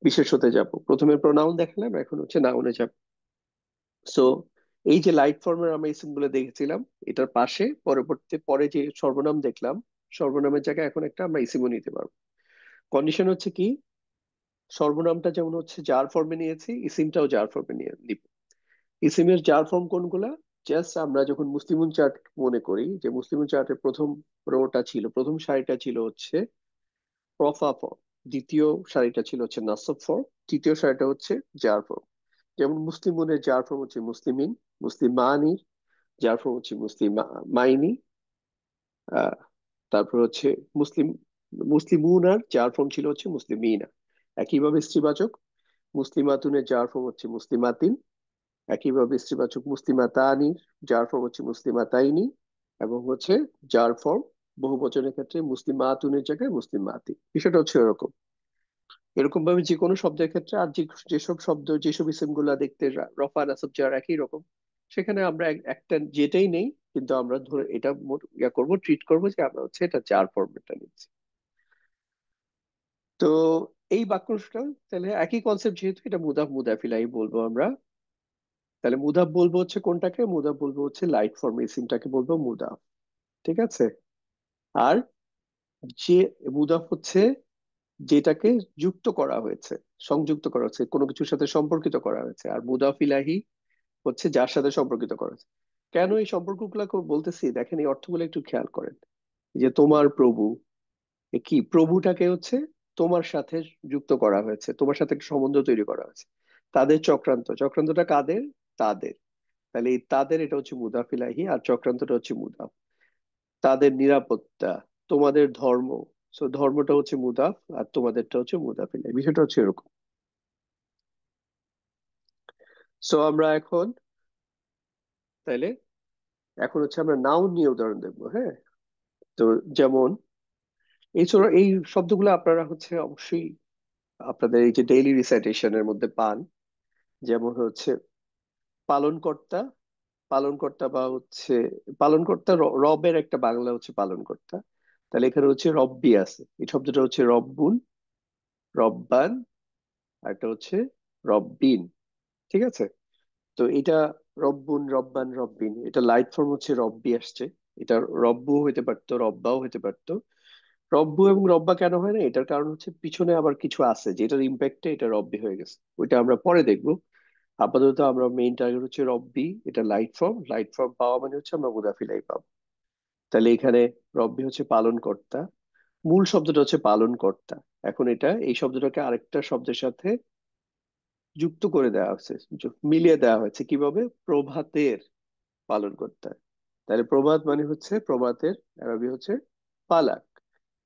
বিশেষ্যতে যাব। প্রথমে প্রোনাউন দেখালাম, এখন হচ্ছে নাউনে যাব। সো এই যে লাইট ফর্মের আমরা ইসিম গুলো দেখেছিলাম, এটার পাশে পরবর্তী পরে যে সর্বনাম দেখলাম, সর্বনামের জায়গায় এখন একটা আমরা ইসিমও নিতে পারবো। কন্ডিশন হচ্ছে কি, সর্বনামটা যেমন হচ্ছে যার ফর্মে নিয়েছি, ইসিমটাও যার ফর্মে নিয়ে নিব। ইসিমের যার ফর্ম কোনগুলা? জাস্ট আমরা যখন মুসলিমুন চার্ট মনে করি, যে মুসলিমুন চার্টের প্রথম রোটা ছিল, প্রথম সারিটা ছিল হচ্ছে রফা ফর্ম, দ্বিতীয় সারিটা ছিল হচ্ছে নাসব ফর্ম, তৃতীয় সারিটা হচ্ছে জার ফর্ম। যেমন মুসলিমুনের জার ফর্ম হচ্ছে মুসলিমিন, মুসলিমানির জার ফর্ম হচ্ছে মাইনি। আহ তারপর হচ্ছে মুসলিম, মুসলিমুনার জার ফর্ম ছিল হচ্ছে মুসলিমিনা। একইভাবে স্ত্রীবাচক, মুসলিমাতুনের জার ফর্ম হচ্ছে মুসলিমাতিন। একইভাবে স্ত্রীবাচক মুসলিমাতানির জার ফর্ম হচ্ছে মুসলিমাতাইনি। এবং হচ্ছে জার ফর্ম বহু বচনের ক্ষেত্রে মুসলিমাতুনের জায়গায় মুসলিমাতি। বিষয়টা হচ্ছে এরকম। এরকম ভাবে যে কোনো শব্দের ক্ষেত্রে আর যেসব শব্দ, যেসব ইসিম গুলা দেখতে রফা নাসব জার একই রকম, সেখানে আমরা একটা যেটাই নেই, কিন্তু আমরা ধরে এটা ইয়া করবো, ট্রিট করবো যে আমরা হচ্ছে এটা জার ফর্মেটটা নিচ্ছি। তো এই বাক্যটা তাহলে একই কনসেপ্ট, যেহেতু এটা মুদাফ মুদাফিলাই বলবো আমরা, তাহলে মুদাফ বলবো হচ্ছে কোনটাকে? মুদাফ বলবো হচ্ছে লাইট ফর্ম ইসিমটাকে বলবো মুদাফ। ঠিক আছে। আর যে মুদাফ হচ্ছে যেটাকে যুক্ত করা হয়েছে, সংযুক্ত করা হয়েছে, কোনো কিছুর সাথে সম্পর্কিত করা হয়েছে। আর মুদাফ ইলাহি হচ্ছে যার সাথে সম্পর্কিত করা হয়েছে। কেন এই সম্পর্কগুলো বলতেছি দেখেন, এই অর্থগুলো একটু খেয়াল করেন। যে তোমার প্রভু, এ কি প্রভুটাকে হচ্ছে তোমার সাথে যুক্ত করা হয়েছে, তোমার সাথে একটা সম্বন্ধ তৈরি করা হয়েছে। তাদের চক্রান্ত, চক্রান্তটা কাদের? তাদের। তাহলে এই তাদের এটা হচ্ছে মুদাফ ইলাহি, আর চক্রান্তটা হচ্ছে মুদাফ। তাদের নিরাপত্তা, তোমাদের ধর্ম, সো ধর্মটা হচ্ছে মুদাফ আর তোমাদেরটা হচ্ছে মুদাফ ইলাহি। বিষয়টা হচ্ছে এরকম। সো আমরা এখন তাইলে এখন হচ্ছে আমরা নাউন নিয়ে উদাহরণ দেখবো, হ্যাঁ? তো যেমন এই শব্দগুলো আপনারা হচ্ছে অবশ্যই আপনাদের এই যে ডেইলি রিসাইটেশনের মধ্যে পান। যেমন হচ্ছে পালনকর্তা, পালনকর্তা বা হচ্ছে পালনকর্তা, রবের একটা বাংলা হচ্ছে পালনকর্তা। তাহলে এখানে হচ্ছে রব্বি আছে, এই শব্দটা হচ্ছে রব্বুন, রব্বান, আর একটা হচ্ছে রব্বিন। ঠিক আছে। তো এটা রব্বুন, রব্বান, রব্বিন, এটা লাইট ফর্ম হচ্ছে রব্বি আসছে। এটা রব্বু হইতে পারতো, রব্বাও হইতে পারতো। রব্বু এবং রব্বা কেন হয় না, এটার কারণ হচ্ছে পিছনে আবার কিছু আছে যেটার ইম্প্যাক্টে এটা রব্বি হয়ে গেছে, ওইটা আমরা পরে দেখবো। আপাতত আমরা মেইন টার্গেট হচ্ছে রব্বি, এটা লাইট ফর্ম। লাইট ফর্ম পাওয়া মানে হচ্ছে আমরা মুদাফিলাই পাবো। তাহলে এখানে রব্বি হচ্ছে পালন কর্তা, মূল শব্দটা হচ্ছে পালন কর্তা। এখন এটা এই শব্দটাকে আরেকটা শব্দের সাথে যুক্ত করে দেওয়া হয়েছে, মিলিয়ে দেওয়া হয়েছে কিভাবে, প্রভাতের পালন কর্তা। তাহলে প্রভাত মানে হচ্ছে প্রভাতের আরবি হচ্ছে ফালাক।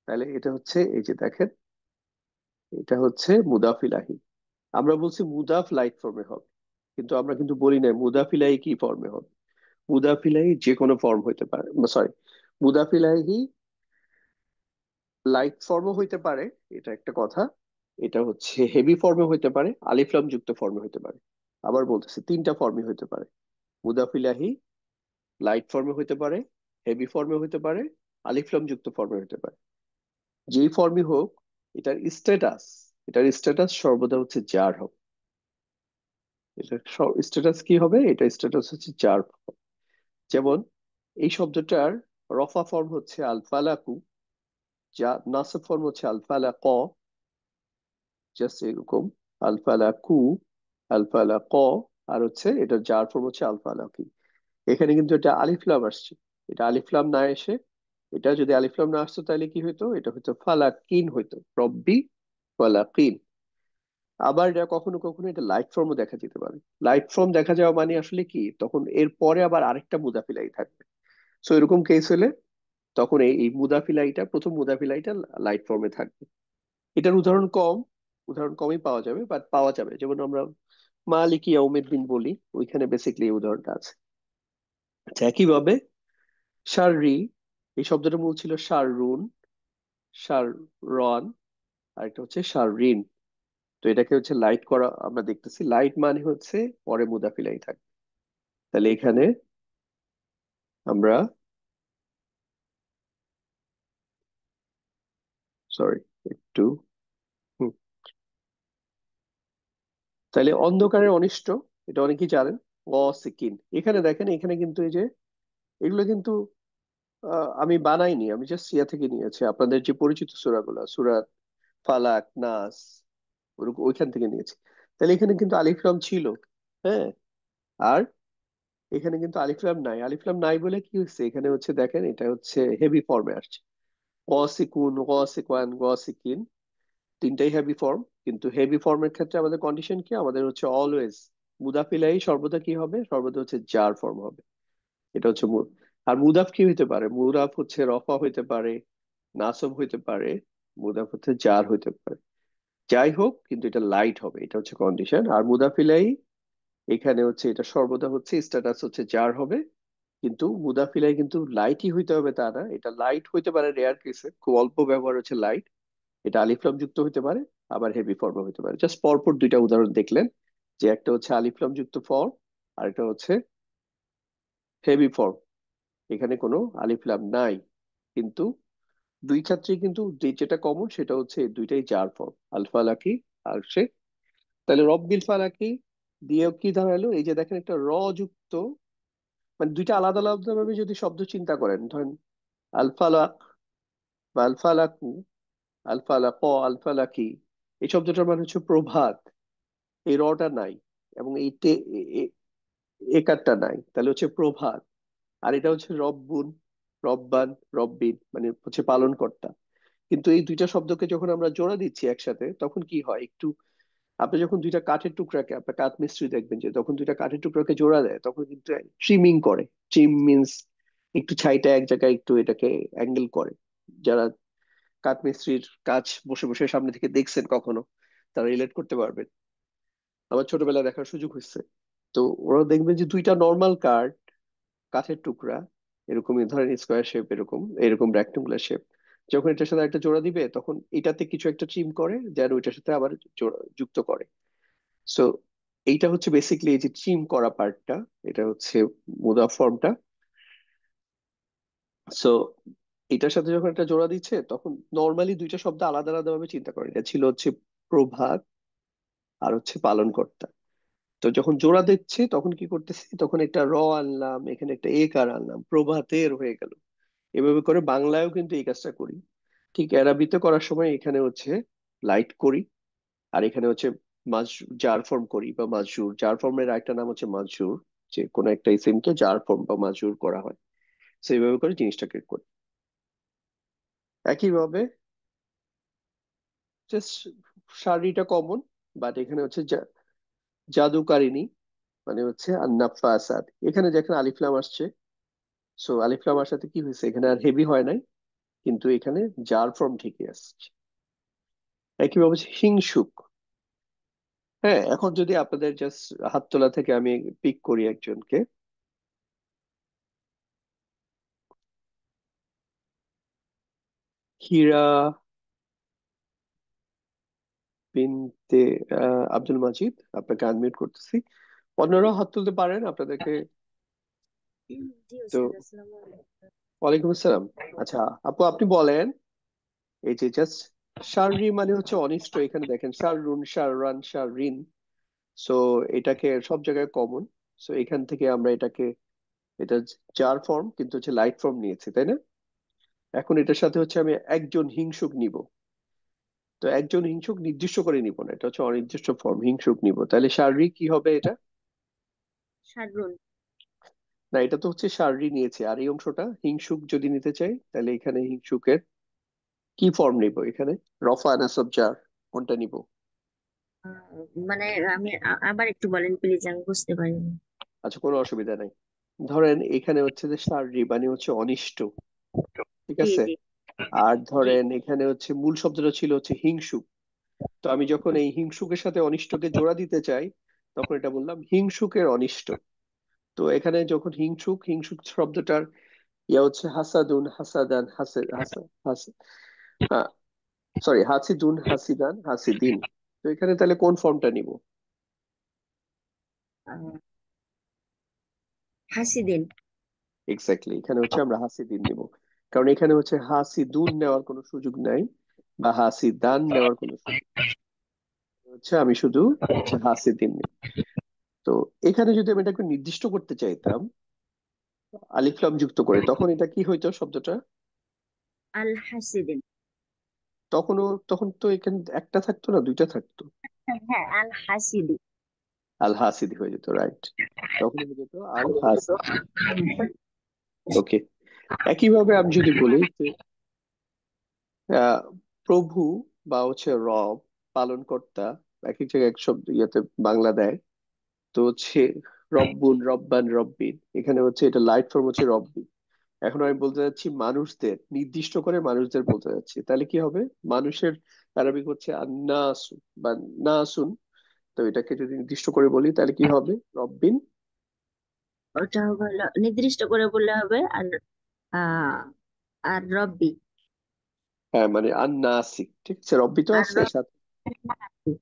তাহলে এটা হচ্ছে এই যে দেখেন, এটা হচ্ছে মুদাফ ইলাহি। আমরা বলছি মুদাফ লাইট ফর্মে হবে, কিন্তু আমরা কিন্তু বলি না মুদাফ ইলাহি কি ফর্মে হবে। মুদাফ ইলাহি যে কোনো ফর্ম হইতে পারে, সরি, মুদাফ ইলাহি লাইট ফর্মও হইতে পারে, এটা একটা কথা। এটা হচ্ছে হেভি ফর্মে হইতে পারে, আলিফ লাম যুক্ত ফর্মে হইতে পারে। আবার বলতেছি তিনটা ফর্মে হইতে পারে। মুদাফ ইলাহি লাইট ফর্মে হইতে পারে, হেভি ফর্মে হইতে পারে, আলিফ লাম যুক্ত ফর্মে হইতে পারে। যেই ফর্মই হোক, এটার স্ট্যাটাস, সর্বদা হচ্ছে জার হবে। এটা স্ট্যাটাস কি হবে, এটা স্ট্যাটাস হচ্ছে জার। যেমন এই শব্দটার রফা ফর্ম হচ্ছে আল ফালাকু, যা নাসব ফর্ম হচ্ছে আল ফালাক, জাস্ট এরকম আল ফালাকু, আল ফালাক। আর হচ্ছে এটা জার ফর্ম হচ্ছে আল ফালাকি। এখানে কিন্তু এটা আলিফলাম আসছে, এটা আলিফলাম না এসে, এটা যদি আলিফলাম না আসতো তাহলে কি হইতো, এটা হয়তো ফালাকিন হইতো, রব্বি ফালাকিন। আবার এটা কখনো কখনো এটা লাইট ফর্মও দেখা যেতে পারে। লাইট ফর্ম দেখা যাওয়া মানে আসলে কি, তখন এর পরে আবার আরেকটা মুদাফিলাই থাকবে। সো এরকম কেস হলে তখন এই এই মুদাফিলাইটা, প্রথম মুদাফিলাইটা লাইট ফর্মে থাকবে। এটার উদাহরণ কম, উদাহরণ কমই পাওয়া যাবে, বাট পাওয়া যাবে। যেমন আমরা মালিক ইয়াউমিদ্দিন বলি, ওইখানে বেসিক্যালি এই উদাহরণটা আছে। আচ্ছা, একইভাবে শাররি, এই শব্দটা মূল ছিল শাররুন, শাররন, আর একটা হচ্ছে শাররিন। তো এটাকে হচ্ছে লাইট করা আমরা দেখতেছি, লাইট মানে হচ্ছে পরে মুদাফিলাই থাকে। তাহলে এখানে আমরা, সরি একটু, হুম, তাহলে অন্ধকারের অনিষ্ট, এটা অনেকেই জানেন, সিকিন। এখানে দেখেন, এখানে কিন্তু এই যে এগুলো কিন্তু আমি বানাইনি, আমি জাস্ট ইয়া থেকে নিয়েছি, আপনাদের যে পরিচিত সূরাগুলো, সূরা ফালাক, নাস, ওইখান থেকে নিয়েছি। তাহলে এখানে কিন্তু আলিফ লাম ছিল, হ্যাঁ। আর এখানে কিন্তু আলিফ লাম নাই, আলিফ লাম নাই বলে কি হচ্ছে, এখানে হচ্ছে দেখেন এটা হচ্ছে হেভি ফর্মে আসছে। গসিকুন, গসিকান, গসিকিন, তিনটাই হেভি ফর্ম। কিন্তু হেভি ফর্মের ক্ষেত্রে আমাদের কন্ডিশন কি, আমাদের হচ্ছে অলওয়েজ মুদাফিলাই সর্বদা কি হবে, সর্বদা হচ্ছে জার ফর্ম হবে। এটা হচ্ছে মূল। আর মুদাফ কি হইতে পারে, মুদাফ হচ্ছে রফা হইতে পারে, নাসব হইতে পারে, মুদাফ হচ্ছে জার হইতে পারে। যাই হোক, কিন্তু এটা লাইট হবে, এটা হচ্ছে কন্ডিশন। আর মুদাফিলাই এখানে হচ্ছে এটা সর্বদা হচ্ছে স্ট্যাটাস হচ্ছে জার হবে। কিন্তু মুদাফিলাই কিন্তু লাইটই হইতে হবে তা না, এটা লাইট হইতে পারে রেয়ার কেসে, খুব অল্প ব্যবহার হচ্ছে লাইট। এটা আলিফলাম যুক্ত হতে পারে, আবার হেভি ফর্ম হতে পারে। জাস্ট পরপর দুইটা উদাহরণ দেখলেন, যে একটা হচ্ছে আলিফলাম যুক্ত ফর্ম, আর একটা হচ্ছে হেভি ফর্ম। এখানে কোনো আলিফলাম নাই, কিন্তু দুই ক্ষেত্রেই কিন্তু যেটা কমন সেটা হচ্ছে এই দুইটাই জার ফর্ম, আল ফালাকি আর সে। তাহলে রব্বিল ফালাকি দিয়েও কি দাঁড়ালো, এই যে দেখেন একটা র যুক্ত, মানে দুইটা আলাদা আলাদা ভাবে যদি শব্দ চিন্তা করেন, ধরেন আল ফালাক বা আল ফালাকু, আল ফালাক, আল ফালাকি, এই শব্দটার মানে হচ্ছে প্রভাত, এই রটা নাই, এবং এই একারটা নাই, তাহলে হচ্ছে প্রভাত। আর এটা হচ্ছে রব্বুন, রব্বান, রব্বিন, মানে হচ্ছে পালন কর্তা। কিন্তু এই দুইটা শব্দকে যখন আমরা জোড়া দিচ্ছি একসাথে, তখন কি হয় একটু, আপনি যখন দুইটা কাঠের টুকরাকে, আপনার কাঠ মিস্ত্রি দেখবেন যে তখন দুইটা কাঠের টুকরাকে জোড়া দেয়, তখন কিন্তু ট্রিমিং করে। ট্রিম মিন্স একটু ছাইটা এক জায়গায় একটু এটাকে অ্যাঙ্গেল করে। যারা কাঠ মিস্ত্রির কাজ বসে বসে সামনে থেকে দেখছেন কখনো, তারা রিলেট করতে পারবেন। আমার ছোটবেলায় দেখার সুযোগ হয়েছে। তো ওরা দেখবেন যে দুইটা নর্মাল কাঠ, কাঠের টুকরা, এরকমই ধরেন স্কোয়ার শেপ, এরকম এরকম রেক্টেঙ্গুলার শেপ, যখন এটার সাথে একটা জোড়া দিবে, তখন এটাতে কিছু একটা ট্রিম করে, যেন ওইটার সাথে আবার যুক্ত করে। সো এইটা হচ্ছে বেসিক্যালি এই যে ট্রিম করা পার্টটা, এটা হচ্ছে মুদা ফর্মটা। সো এটার সাথে যখন একটা জোড়া দিচ্ছে, তখন নর্মালি দুইটা শব্দ আলাদা আলাদা ভাবে চিন্তা করে, এটা ছিল হচ্ছে প্রভাত আর হচ্ছে পালনকর্তা। তো যখন জোড়া দিচ্ছে তখন কি করতেছি, তখন একটা র আনলাম, এখানে একটা এ কার আনলাম, প্রভাতের হয়ে গেল। এভাবে করে বাংলায়ও কিন্তু এই কাজটা করি। ঠিক অ্যারাবিতে করার সময় এখানে হচ্ছে লাইট করি, আর এখানে হচ্ছে মাজ জার ফর্ম করি বা মাজুর। জার ফর্মের আরেকটা নাম হচ্ছে মাজুর, যে কোনো একটা ইসিমকে জার ফর্ম বা মাজুর করা হয়। তো এইভাবে করে জিনিসটাকে করি। একইভাবে জাস্ট শাড়িটা কমন, বাট এখানে হচ্ছে জাদুকারিনী, মানে হচ্ছে আন্নাফাসাদ। এখানে যেখানে আলিফলাম আসছে, সো আলিফলাম আসার সাথে কি হয়েছে, এখানে আর হেভি হয় নাই, কিন্তু এখানে জার ফর্ম ঠিকই আসছে। একইভাবে হচ্ছে হিংসুক। হ্যাঁ, এখন যদি আপনাদের জাস্ট হাত তোলা থেকে আমি পিক করি একজনকে, হীরা বিনতে আব্দুল মাজিদ, আপনাকে আনমিউট করতেছি। অন্যরাও হাত তুলতে পারেন আপনাদেরকে। জি তো ওস্তাদ, আসসালামু আলাইকুম। ওয়ালাইকুম আসসালাম। আচ্ছা আপু, আপনি বলেন, এই যে জাস্ট শাররি মানে হচ্ছে অনিষ্ট, এখানে দেখেন শাররুন, শাররান, শাররিন। সো এটাকে সব জায়গায় কমন। সো এখান থেকে আমরা এটাকে, এটা জার ফর্ম কিন্তু হচ্ছে লাইট ফর্ম নিয়েছে, তাই না? এখন এটার সাথে হচ্ছে আমি একজন হিংসুক নিব। তো একজন হিংসুক নির্দিষ্ট করে নিব না, এটা হচ্ছে অনির্দিষ্ট ফর্ম, হিংসুক নিব, তাহলে শারীরিক কি হবে এটা? শাররুন। না, এটা তো হচ্ছে শারীরিক নিয়েছে, আর এই অংশটা হিংসুক যদি নিতে চাই, তাহলে এখানে হিংসুকের কি ফর্ম নিব এখানে? রফা নাসব জার, কোনটা নিব? মানে আমি আবার একটু বলেন প্লিজ, আমি বুঝতে পারিনি। আচ্ছা, কোনো অসুবিধা নাই। ধরেন এখানে হচ্ছে যে শারীরিক মানে হচ্ছে অনিষ্ট, ঠিক জি আছে? জি আর ধরেন এখানে হচ্ছে মূল শব্দটা ছিল হচ্ছে হিংসুক। তো আমি যখন এই হিংসুকের সাথে অনিষ্টকে জোড়া দিতে চাই, তখন এটা বললাম হিংসুকের অনিষ্ট। তো এখানে যখন হিংসুক, হিংসুক শব্দটার ইয়া হচ্ছে হাসাদুন, হাসাদান, হাসে হাসা হাসে, সরি, হাসিদুন, হাসিদান, হাসিদিন। তো এখানে তাহলে কোন ফর্মটা নিব? আহ, হাসিদিন। এক্স্যাক্টলি, এখানে হচ্ছে আমরা হাসিদিন নিব। কারণ এখানে হচ্ছে হাসিদুন নেওয়ার কোনো সুযোগ নাই, বা হাসিদান নেওয়ার কোনো সুযোগ হচ্ছে, আমি শুধু হচ্ছে হাসিদিন নিব। তো এখানে যদি আমি এটাকে নির্দিষ্ট করতে চাইতাম আলিফ লাম যুক্ত করে, তখন এটা কি হইতো শব্দটা? আল হাসিদিন। তখন তো এখানে একটা থাকতো না, দুইটা থাকতো। হ্যাঁ হ্যাঁ, আল হাসিদি। আল হাসিদি হয়ে যেত, রাইট। তখন হয়ে যেত আল হাসিদ। ওকে। একইভাবে আমি যদি বলি যে আহ, প্রভু বা হচ্ছে রব, পালন কর্তা, এক এক জায়গায় এক শব্দ ইয়েতে বাংলা দেয়। তো হচ্ছে রব্বুন, রব্বান, রব্বিন, এখানে হচ্ছে এটা লাইট ফর্ম হচ্ছে রব্বি। এখন আমি বলতে যাচ্ছি মানুষদের, নির্দিষ্ট করে মানুষদের বলতে যাচ্ছি, তাহলে কি হবে? মানুষের আরবিক হচ্ছে আন্নাসু বা নাসুন। তো এটাকে যদি নির্দিষ্ট করে বলি তাহলে কি হবে? রব্বিন। ওটা হলো নির্দিষ্ট করে বললে হবে আর আহ আর রব্বি। হ্যাঁ, মানে আন্নাসি, ঠিক আছে, রব্বি তো আর আছে সাথে। রব্বি।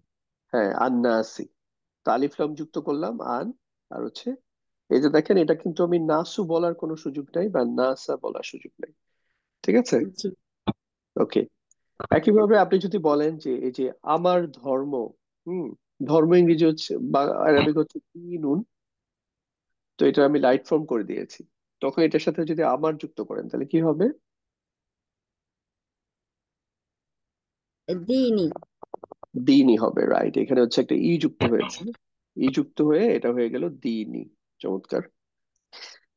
হ্যাঁ, আন্নাসি। তো আলিফ লাম যুক্ত করলাম আন, আর হচ্ছে এই যে দেখেন, এটা কিন্তু আমি নাসু বলার কোনো সুযোগ নাই বা নাসা বলার সুযোগ নাই, ঠিক আছে? জি। ওকে। একইভাবে আপনি যদি বলেন যে এই যে আমার ধর্ম, হুম, ধর্ম ইংরেজি হচ্ছে বা আরবিক হচ্ছে দিনুন। তো এটা আমি লাইট ফর্ম করে দিয়েছি, তখন এটার সাথে যদি আমার যুক্ত করেন তাহলে কি হবে? দিনই। দিনই হবে, রাইট। এখানে হচ্ছে একটা ই যুক্ত হয়েছে, ই যুক্ত হয়ে এটা হয়ে গেল দিনই। চমৎকার।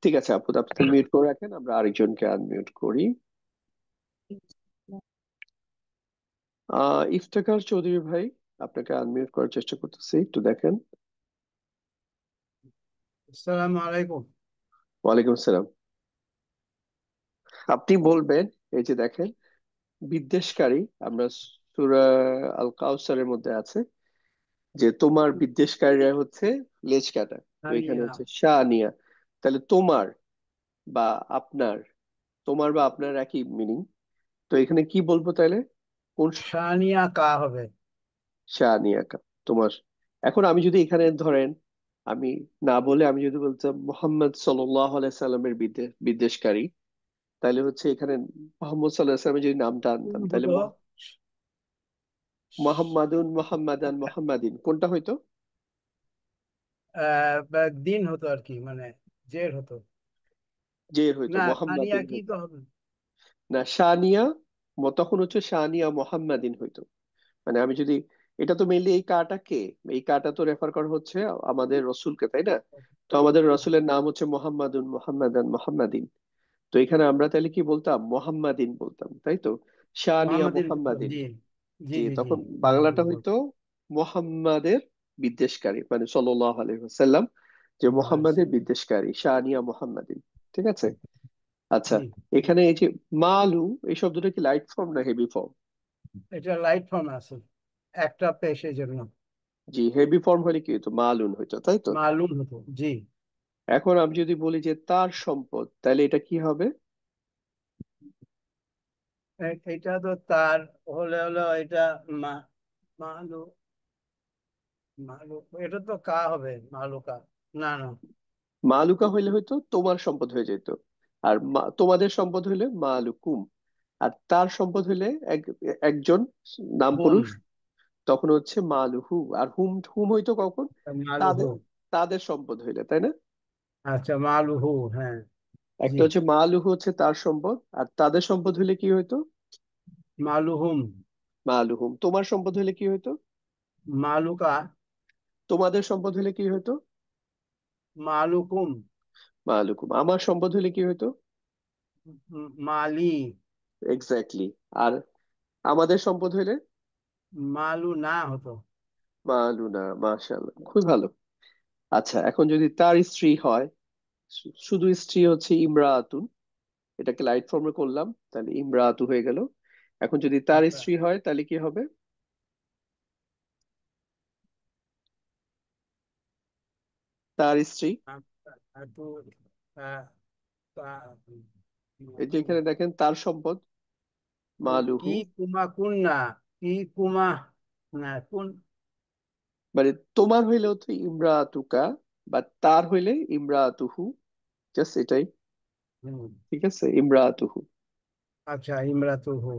ঠিক আছে আপু, আপনি মিউট করে রাখেন, আমরা আরেকজনকে আনমিউট করি। ইফতেখার চৌধুরী ভাই, আপনাকে আনমিউট করার চেষ্টা করতেছি, একটু দেখেন। আসসালামু আলাইকুম। ওয়ালাইকুম আসসালাম। আপনি বলবেন, এই যে দেখেন, বিদ্বেষকারী, আমরা সূরা আল কাউসারের মধ্যে আছে যে তোমার বিদ্বেষকারীরা হচ্ছে লেজ কাটা। তো এখানে সানিয়া। হচ্ছে শানিয়া। তাহলে তোমার বা আপনার, তোমার বা আপনার একই মিনিং। তো এখানে কি বলবো তাহলে? কোন? সানিয়া কা হবে। শানিয়া কা, তোমার। এখন আমি যদি এখানে ধরেন, আমি না বলে আমি যদি বলতাম মোহাম্মদ সাল্লাল্লাহু আলাইহি সাল্লামের বিদ্বেষকারী, তাহলে হচ্ছে এখানে মোহাম্মদ সাল্লাল্লাহু আলাইহি সাল্লামের যদি নামটা আনতাম, তাহলে হতো মোহাম্মদুন, মোহাম্মদান, মোহাম্মাদিন, কোনটা হইতো? বা দিন হতো আর কি, মানে জের হতো। জের হইতো, না, সানিয়া মোহাম্মাদিন কি হইতো। তো হবে। না, শানিয়া, তখন হচ্ছে শানিয়া মোহাম্মাদিন হইতো। মানে আমি যদি, এটা তো মেইনলি এই কাটা কে, এই কাটা তো রেফার করা হচ্ছে আমাদের রসুলকে, তাই না? তো আমাদের রসুলের নাম হচ্ছে মোহাম্মদুন, মোহাম্মদান, মোহাম্মাদিন। তো এখানে আমরা তাহলে কি বলতাম? মোহাম্মাদিন বলতাম, তাই তো। শানিয়া মোহাম্মদের মোহাম্মাদিন। দিন। জি জি, জি জি তখন জি জি বাংলাটা বল। হইতো মোহাম্মদের বিদ্বেষকারী, মানে সাল্লাল্লাহু আলাইহি ওয়াসাল্লাম, যে মোহাম্মদের বিদ্বেষকারী, শানিয়া মোহাম্মদিন। ঠিক আছে। আচ্ছা, জি, এখানে এই যে মালু, এই শব্দটা কি লাইট ফর্ম না হেভি ফর্ম? এটা লাইট ফর্ম আছে, একটা পেশের জন্য জি, হেভি ফর্ম হলে কি হতো? মালুন হইতো, তাই তো? মালুম হতো। জি, এখন আমি যদি বলি যে তার সম্পদ, তাহলে এটা কি হবে? এটা তো তার হলে হলো এটা মা মালু মালু, এটা তো কা হবে মালুকা। না না, মালুকা হইলে হয়তো তোমার সম্পদ হয়ে যেত, আর তোমাদের সম্পদ হইলে মালুকুম। আর তার সম্পদ হইলে একজন নাম হুম, পুরুষ, তখন হচ্ছে মালুহু। আর হুম হুম হইতো কখন? তাদের মালুহু। তাদের সম্পদ হইলে, তাই না? আচ্ছা, মালুহু, হ্যাঁ। জি, একটা হচ্ছে মালুহু হচ্ছে তার সম্পদ, আর তাদের সম্পদ হইলে কি হইতো? মালুহুম, মালুহুম। তোমার সম্পদ হইলে কি হইতো? মালুকা, তোমাদের সম্পদ হইলে কি হইতো? মালুকুম, মালুকুম। আমার সম্পদ হইলে কি হইতো? মালি, এক্স্যাক্টলি। আর আমাদের সম্পদ হইলে মালু না হতো। মালুনা। মাশাআল্লাহ, খুবই ভালো। আচ্ছা, এখন যদি তার স্ত্রী হয়, শুধু স্ত্রী হচ্ছে ইমরাতুন, এটাকে লাইট ফর্মে করলাম, তাহলে ইমরাতু হয়ে গেল। এখন যদি তার আচ্ছা, স্ত্রী হয় তাহলে কি হবে? তার স্ত্রী, আচ্ছা, একটু, আহ, তা- এই যে এখানে দেখেন তার সম্পদ কি মালুহু, কুমা কুন না, কি কুমা না কোন। মানে তোমার হইলেও তো ইমরাতুকা, বা তার হইলে ইমরাতুহু, জাস্ট এটাই। হুম, ঠিক আছে, ইমরাতুহু। আচ্ছা, ইমরাতুহু।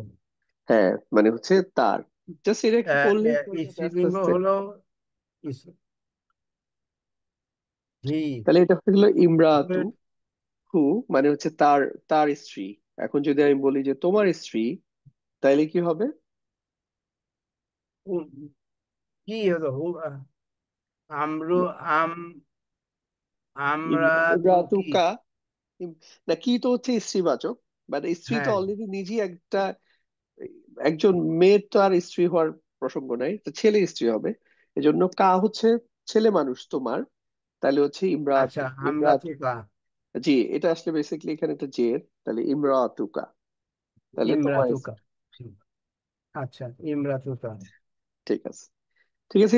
হ্যাঁ, মানে হচ্ছে তার, জাস্ট এটা একটু পড়লেই হয়ে যাবে আস্তে স্ত্রীলিঙ্গ আস্তে। হলো ইস- হি। তাহলে এটা হলো ইমরাতু হুমের, হু, মানে হচ্ছে তার, তার স্ত্রী। এখন যদি আমি বলি যে তোমার স্ত্রী, তাইলে কি হবে? কি হলো আমরু, আম আমরা তো কি। ইমরাতুকা। না, কি তো হচ্ছে স্ত্রীবাচক, মানে স্ত্রী তো হ্যাঁ, অলরেডি নিজেই একটা, একজন মেয়ের তো আর স্ত্রী হওয়ার প্রসঙ্গ নাই, তো ছেলে স্ত্রী হবে। এজন্য কা হচ্ছে ছেলে মানুষ তোমার, তাহলে হচ্ছে ইমরাতু। আচ্ছা, আমরা ইমরাতু, তো কা, জি, এটা আসলে বেসিক্যালি এখানে একটা জের, তাহলে ইমরাতুকা, তাহলে তোমার ইমরাতুকা। স্ত্রী। আচ্ছা, ইমরাতুকা। ঠিক আছে। ঠিক আছে,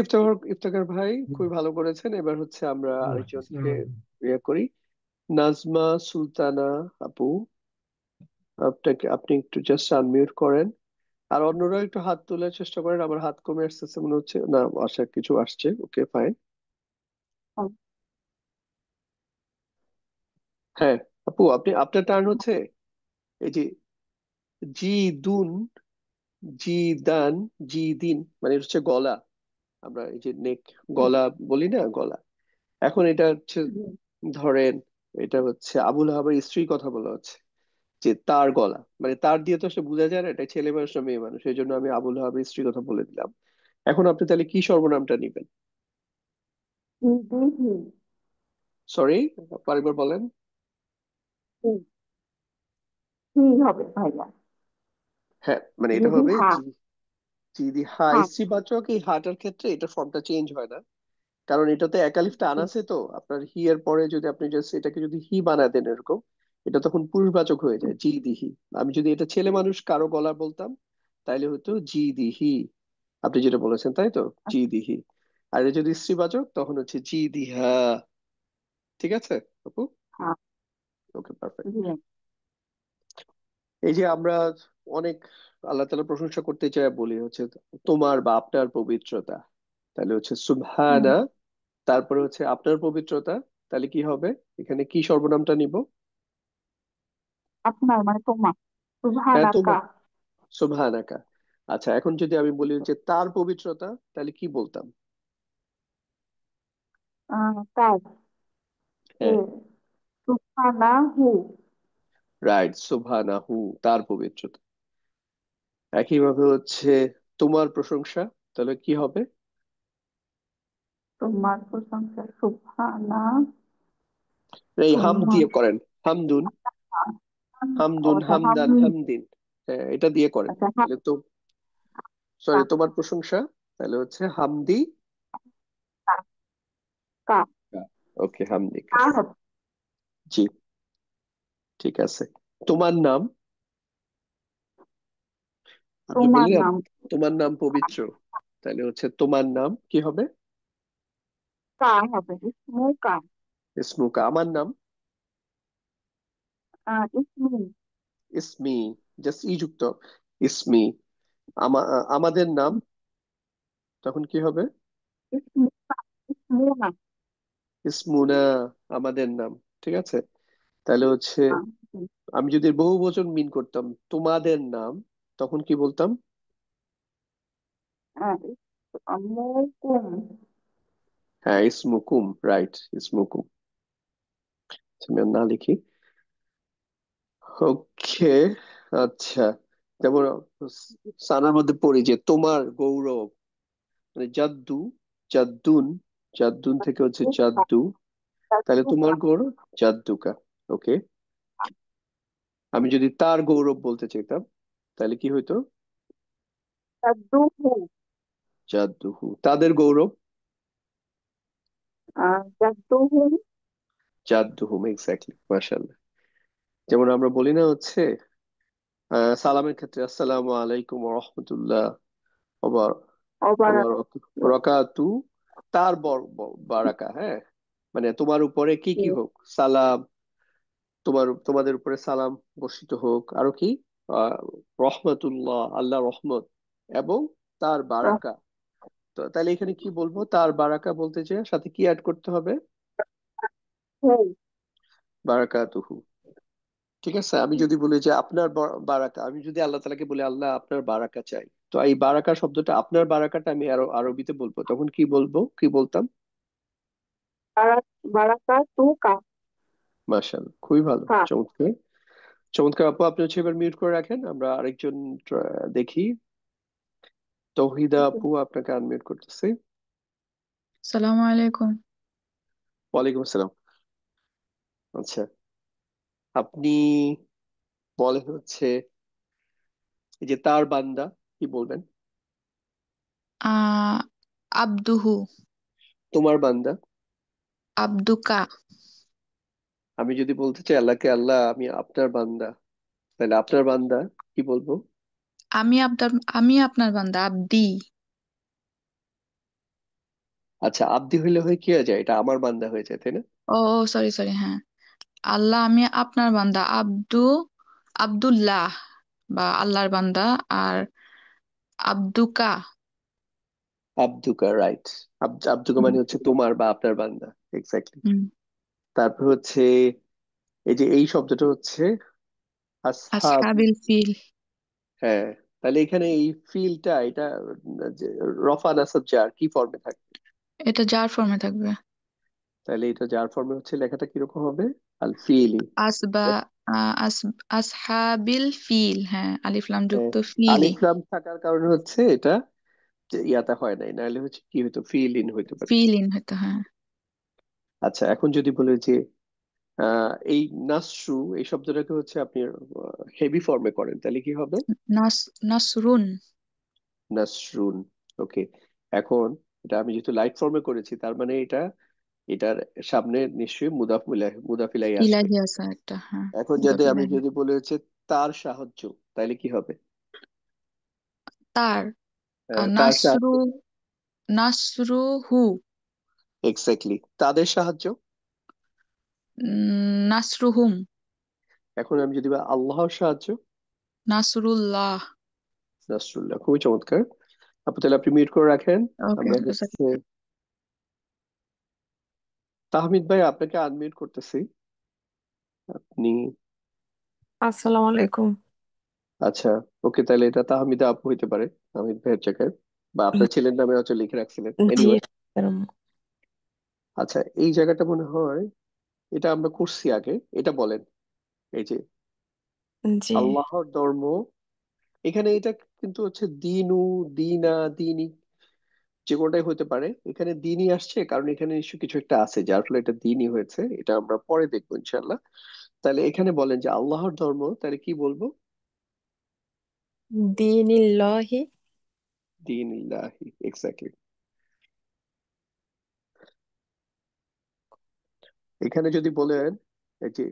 ইফতেখার ভাই খুবই ভালো করেছেন। এবার হচ্ছে আমরা আরেকজনকে ইয়ে করি। নাজমা সুলতানা আপু, আপনি একটু জাস্ট আনমিউট করেন। আর অন্যরা একটু হাত তোলার চেষ্টা করেন, আমার হাত কমে আসতেছে মনে হচ্ছে, না আশা কিছু আসছে, ওকে ফাইন। হ্যাঁ আপু, আপনি, আপনার টার্ন হচ্ছে। এই যে জি দুন, জি দান, জি দিন, মানে এটা হচ্ছে গলা। আমরা এই যে নেক, গলা বলি না, গলা। এখন এটা হচ্ছে, ধরেন এটা হচ্ছে আবুল আহাবের স্ত্রীর কথা বলা হচ্ছে, যে তার গলা, মানে তার দিয়ে তো আসলে বোঝা যায় না এটা ছেলে মানুষ না মেয়ে মানুষ, এই জন্য আমি আবুল আহাবের স্ত্রীর কথা বলে দিলাম। এখন আপনি তাহলে কি সর্বনামটা নিবেন? দিহি। সরি, আরেকবার বলেন। কি হবে ভাইয়া? হ্যাঁ, মানে এটা দিদি হবে হা। জি। জি দি হা, হা। স্ত্রীবাচক এই হাটার ক্ষেত্রে এটা ফর্মটা চেঞ্জ হয় না, কারণ এটাতে একালিফ টান আছে তো। আপনার হি এর পরে যদি আপনি জাস্ট এটাকে যদি হি বানায় দেন এরকম, এটা তখন পুরুষবাচক হয়ে যায়, জি দিহি। আমি যদি এটা ছেলে মানুষ কারো গলা বলতাম, তাইলে হতো জি দিহি। আপনি যেটা বলেছেন তাই তো, জি দিহি। আর এটা যদি স্ত্রীবাচক তখন হচ্ছে জি দিহা। ঠিক আছে আপু? হা। ওকে, পারফেক্ট। জি। এই যে আমরা অনেক আল্লাহ তাআলা প্রশংসা করতে চাই, বলি হচ্ছে তোমার বা আপনার পবিত্রতা, তাহলে হচ্ছে হুম। সুবহানা। তারপরে হচ্ছে আপনার পবিত্রতা, তাহলে কি হবে? এখানে কি সর্বনামটা নিব? আপনার মানে তোমার। হ্যাঁ, সুবহানাকা। তোমার, সুবহানাকা। আচ্ছা, এখন যদি আমি বলি যে তার পবিত্রতা, তাহলে কি বলতাম? তার। এ। হ্যাঁ, সুবহানাহু। রাইট, সুবহানাহু, তার পবিত্রতা। একইভাবে হচ্ছে তোমার প্রশংসা, তাহলে কি হবে? তোমার প্রশংসা সুবহানা। এই হাম তোমার। দিয়ে করেন, হামদুন, ও হামদুন, আচ্ছা, হামদান, হামদ। হামদিন। হ্যাঁ, এটা দিয়ে করেন, আচ্ছা, তাহলে তো কা সরি, তোমার প্রশংসা তাহলে হচ্ছে হামদি। কা কা ওকে, হামদিকা। কা হবে জি, ঠিক আছে। তোমার নাম, আপনি তোমার বললেন নাম। তোমার নাম পবিত্র, তাহলে হচ্ছে তোমার নাম কি হবে? কা হবে ইসমু কা। ইসমুকা, আমার নাম। ইসমি। ইসমি, জাস্ট ই যুক্ত, ইসমি। আমাদের নাম, তখন কি হবে? ইসমু ইসমুনা। ইসমুনা, আমাদের নাম। ঠিক আছে, তাহলে হচ্ছে আহ, আমি যদি বহু বচন মিন করতাম তোমাদের নাম, তখন কি বলতাম? মুকুম। হ্যাঁ, ইসমুকুম, রাইট, ইসমুকুম। আচ্ছা, আমি আর না লিখি। ওকে, আচ্ছা। যেমন সানার মধ্যে পড়ি যে তোমার গৌরব, মানে জাদ্দু, জাদ্দুন, জাদ্দুন থেকে হচ্ছে জাদ্দু, তাহলে তোমার গৌরব জাদ্দুকা। ওকে, আমি যদি তার গৌরব বলতে চাইতাম, তাহলে কি হইতো? দুহু। জাদ্দুহু, তাদের গৌরব দুহু। জাদ্দুহুম, এক্স্যাক্টলি, মাশাআল্লাহ। যেমন আমরা বলি না হচ্ছে সালামের ক্ষেত্রে আসসালামু আলাইকুম ওয়া রাহমাতুল্লাহ, আবার অবারাক। আবার রকাতু, তার বারাকা, হ্যাঁ, মানে তোমার উপরে কি কি হোক সালাম, তোমাদের উপরে সালাম বর্ষিত হোক, আরো কি আহ রহমাতুল্লাহ, আল্লাহ রহমত, এবং তার বারাকা। তো তাহলে এখানে কি বলবো? তার বারাকা বলতে চাই, সাথে কি অ্যাড করতে হবে? বারাকাতুহু। ঠিক আছে, আমি যদি বলি যে আপনার বারাকা, আমি যদি আল্লাহ তাআলাকে বলি আল্লাহ আপনার বারাকা চাই, তো এই বারাকা শব্দটা, আপনার বারাকাটা আমি আরো আরবিতে বলবো, তখন কি বলবো, কি বলতাম? বারাকা তু কা। মাশাআল্লাহ, খুবই ভালো, কা। চমৎকার। চমৎকার আপু, আপনি হচ্ছে এবার মিউট করে রাখেন, আমরা আরেকজন দেখি। তৌহিদা আপু, আপনাকে আনমিউট করতেছি। সালামু আলাইকুম। ওয়ালাইকুম আসসালাম। আচ্ছা, আপনি বলেন হচ্ছে এই যে তার বান্দা, কি বলবেন? আহ আব্দুহু। তোমার বান্দা। আব্দুকা। আমি যদি বলতে চাই আল্লাহকে আল্লাহ আমি আপনার বান্দা, তাহলে আপনার বান্দা কি বলবো? আমি আপনার বান্দা আব্দি। আচ্ছা, আব্দি হইলে হয় কি হয়ে যায়, এটা আমার বান্দা হয়ে যায়, তাই না? ও সরি সরি, হ্যাঁ। আল্লাহ আমি আপনার বান্দা আব্দুল্লাহ বা আল্লাহর বান্দা। আর আব্দুকা। আব্দুকা, রাইট। আব্দুকা হুম। মানে হচ্ছে তোমার বা আপনার বান্দা, এক্স্যাক্টলি। হুম। তারপর হচ্ছে এই যে এই শব্দটা হচ্ছে আসহাব। আসহাবিল ফিল। হ্যাঁ, তাহলে এখানে এই ফিলটা, এটা যে রফা নাসাব জার কি ফর্মে থাকে? এটা যার ফর্মে থাকবে। তাহলে এটা যার ফর্মে হচ্ছে, লেখাটা কিরকম হবে? আল ফিলি। আসবা আস আসহাবিল ফিল, হ্যাঁ, আলিফ লাম হ্যাঁ, যুক্ত ফিলি। আলিফ লাম থাকার কারণে হচ্ছে এটা যে ইয়াতে হয় নাই, নাহলে হচ্ছে কি হতো, ফিল ইন হইতে পারে। ফিল ইন হতো, হ্যাঁ। আচ্ছা, এখন যদি বলে যে এই নাসরু, এই শব্দটাকে হচ্ছে আপনি হেভি ফর্মে করেন, তাহলে কি হবে? নাস নাসরুন। নাসরুন। ওকে, এখন এটা আমি যেহেতু লাইট ফর্মে করেছি, তার মানে এটার সামনে নিশ্চয়ই মুদাফিলাই আসবে। ইলাহি আছে একটা, হ্যাঁ। এখন যদি মুদাফ আমি ইলাইহি। যদি বলে হচ্ছে তার সাহায্য, তাহলে কি হবে? তার তার নাসরু সাহায্য, নাসরুহু। এক্স্যাক্টলি, তাদের সাহায্য। নাসরুহুম। এখন আমি যদি বলি আল্লাহর সাহায্য, নাসরুল্লাহ। নাসরুল্লাহ, খুবই চমৎকার। আপু, তাহলে আপনি মিউট করে রাখেন। ওকে। আমরা হচ্ছে তাহমিদ ভাই, আপনাকে আনমিউট করতেছি, আপনি। আসসালামু আলাইকুম। আচ্ছা, ওকে, তাহলে এটা তাহমিদা আপু হইতে পারে, তাহমিদ ভাইয়ের জায়গায়, বা আপনার ছেলের নামে হয়তো লিখে রাখছিলেন, জি এনিওয়ে। এরম, আচ্ছা, এই জায়গাটা মনে হয় এটা আমরা করছি আগে, এটা বলেন। এই যে জি আল্লাহর ধর্ম, এখানে এটা কিন্তু হচ্ছে দিনু, দিনা, দিনী, যে কোনটাই হতে পারে, এখানে দিনই আসছে কারণ এখানে নিশ্চয় কিছু একটা আছে যার ফলে এটা দিনই হয়েছে, এটা আমরা পরে দেখবো ইনশাল্লাহ। তাহলে এখানে বলেন যে আল্লাহর ধর্ম, তাহলে কি বলবো? দিনিল্লাহি। দিনিল্লাহি, এক্স্যাক্টলি। এখানে যদি বলেন এই যে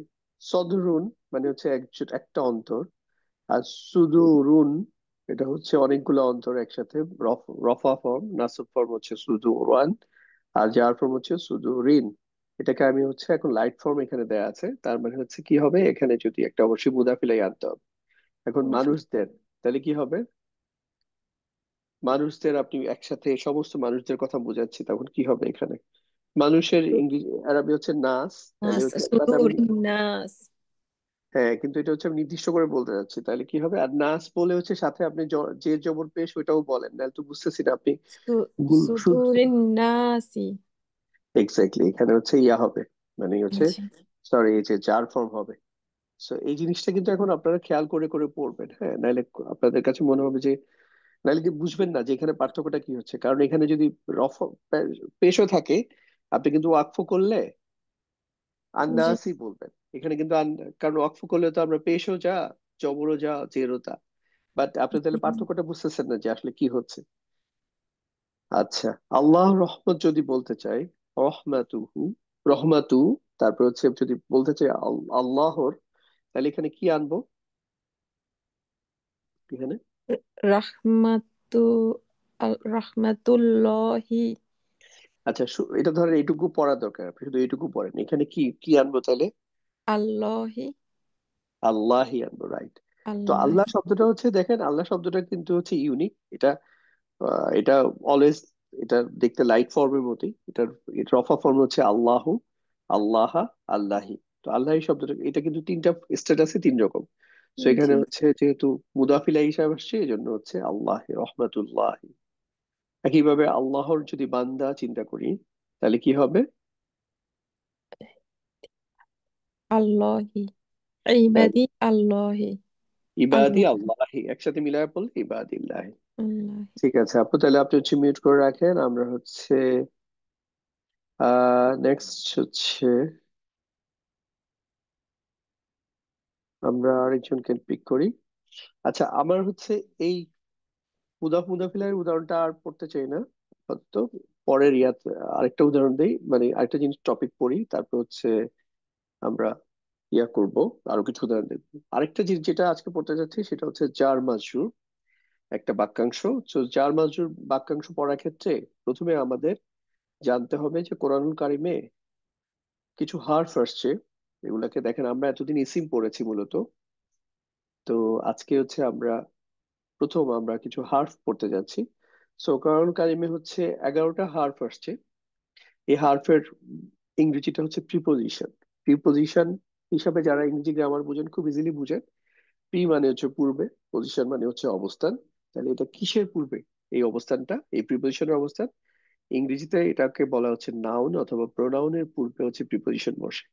সদরুন মানে হচ্ছে একটা অন্তর, আর সুদুরুন এটা হচ্ছে অনেকগুলো অন্তর একসাথে। রফা ফর্ম, নাসব ফর্ম হচ্ছে সুদুরান, আর জার ফর্ম হচ্ছে সুদুরিন। এটাকে আমি হচ্ছে এখন লাইট ফর্ম এখানে দেয়া আছে, তার মানে হচ্ছে কি হবে, এখানে যদি একটা অবশ্যই মুদাফিলাই আনতে হবে। এখন জি মানুষদের, তাহলে কি হবে, মানুষদের আপনি একসাথে সমস্ত মানুষদের কথা বোঝাচ্ছি, তখন কি হবে এখানে? মানুষের ইংরেজি আরবি হচ্ছে নাস, তাহলে নাস হচ্ছে এটাতে আমি, সুদুরিন নাস হ্যাঁ কিন্তু এটা হচ্ছে আমি নির্দিষ্ট করে বলতে যাচ্ছি, তাহলে কি হবে, আর নাস বলে হচ্ছে সাথে আপনি যে জবর পেশ ওইটাও বলেন, নাহলে তো বুঝতেছি না আপনি শুদ্ধ। সুদুরিন নাসি। এক্স্যাক্টলি, এখানে হচ্ছে ইয়া হবে, মানে হচ্ছে জি সরি এই যে জার ফর্ম হবে। সো এই জিনিসটা কিন্তু এখন আপনারা খেয়াল করে করে পড়বেন, হ্যাঁ, নাহলে আপনাদের কাছে মনে হবে যে, নাহলে কি বুঝবেন না যে এখানে পার্থক্যটা কি হচ্ছে। কারণ এখানে যদি রফ পেশও থাকে, আপনি কিন্তু ওয়াকফ করলে জি আন্নাসই বলবেন। এখানে কিন্তু কারণ ওয়াকফ করলে তো আমরা পেশও যা, জবরও যা, জেরও তা। বাট আপনি তাহলে পার্থক্যটা বুঝতেছেন না যে আসলে কি হচ্ছে। আচ্ছা, আল্লাহ রহমত যদি বলতে চাই, রহমাতুহু, রহমাতু, তারপর হচ্ছে যদি বলতে চাই আল্লাহর, তাহলে এখানে কি আনবো এখানে? রাহমাতু রাহমাতুল্লাহি আচ্ছা, এটা ধরেন এইটুকু পড়া দরকার, আপনি শুধু এইটুকু পড়েন, এখানে কি কি আনবো তাহলে? আল্লাহি আল্লাহই আনবো, রাইট। তো আল্লাহ আল্লাহি শব্দটা হচ্ছে, দেখেন আল্লাহ শব্দটা কিন্তু হচ্ছে ইউনিক। এটা অলওয়েজ, এটা দেখতে লাইট ফর্মের মতোই, এটা রফা ফর্ম হচ্ছে আল্লাহ, আল্লাহ, আল্লাহি। তো আল্লাহি শব্দটা এটা কিন্তু তিনটা স্ট্যাটাসে তিন রকম। তো এখানে জি হচ্ছে যেহেতু মুদাফিলা হিসাবে আসছে, এই জন্য হচ্ছে আল্লাহ রহমাতুল্লাহ। একইভাবে আল্লাহর যদি বান্দা চিন্তা করি, তাহলে কি হবে? আল্লাহি তাহলে ইবাদি আল্লাহি ইবাদি আল্লাহ আল্লাহি একসাথে মিলায় পড়লে ইবাদিল্লাহ। আল্লাহি ঠিক আছে আপু, তাহলে আপনি হচ্ছে মিউট করে রাখেন, আমরা হচ্ছে নেক্সট হচ্ছে আমরা আরেকজনকে পিক করি। আচ্ছা, আমার হচ্ছে এই মুদাফিলের উদাহরণটা আর পড়তে চাই না আপাতত। পরের ইয়াতে আরেকটা উদাহরণ দেই, মানে আরেকটা জিনিস টপিক পড়ি, তারপর হচ্ছে আমরা ইয়া করব, আরো কিছু উদাহরণ দেখবো। আরেকটা জিনিস যেটা আজকে পড়তে যাচ্ছি সেটা হচ্ছে জার মাজরুর একটা বাক্যাংশ। তো জার মাজরুর বাক্যাংশ পড়ার ক্ষেত্রে প্রথমে আমাদের জানতে হবে যে কোরআনুল কারিমে কিছু হারফ আসছে, এগুলাকে দেখেন আমরা এতদিন ইসিম পড়েছি মূলত। তো আজকে হচ্ছে আমরা কিছু হার্ফ পড়তে যাচ্ছি। সো কোরআনুল কারিমে হচ্ছে 11টা হার্ফ আসছে। এই হার্ফের ইংরেজিটা হচ্ছে প্রিপোজিশন। প্রিপোজিশন হিসাবে যারা ইংরেজি গ্রামার বুঝেন খুব ইজিলি বুঝেন। প্রি মানে হচ্ছে পূর্বে, পজিশন মানে হচ্ছে অবস্থান। তাহলে এটা কিসের পূর্বে? এই অবস্থানটা, এই প্রিপোজিশনের অবস্থান। ইংরেজিতে এটাকে বলা হচ্ছে নাউন অথবা প্রোনাউনের পূর্বে হচ্ছে প্রিপোজিশন বসে।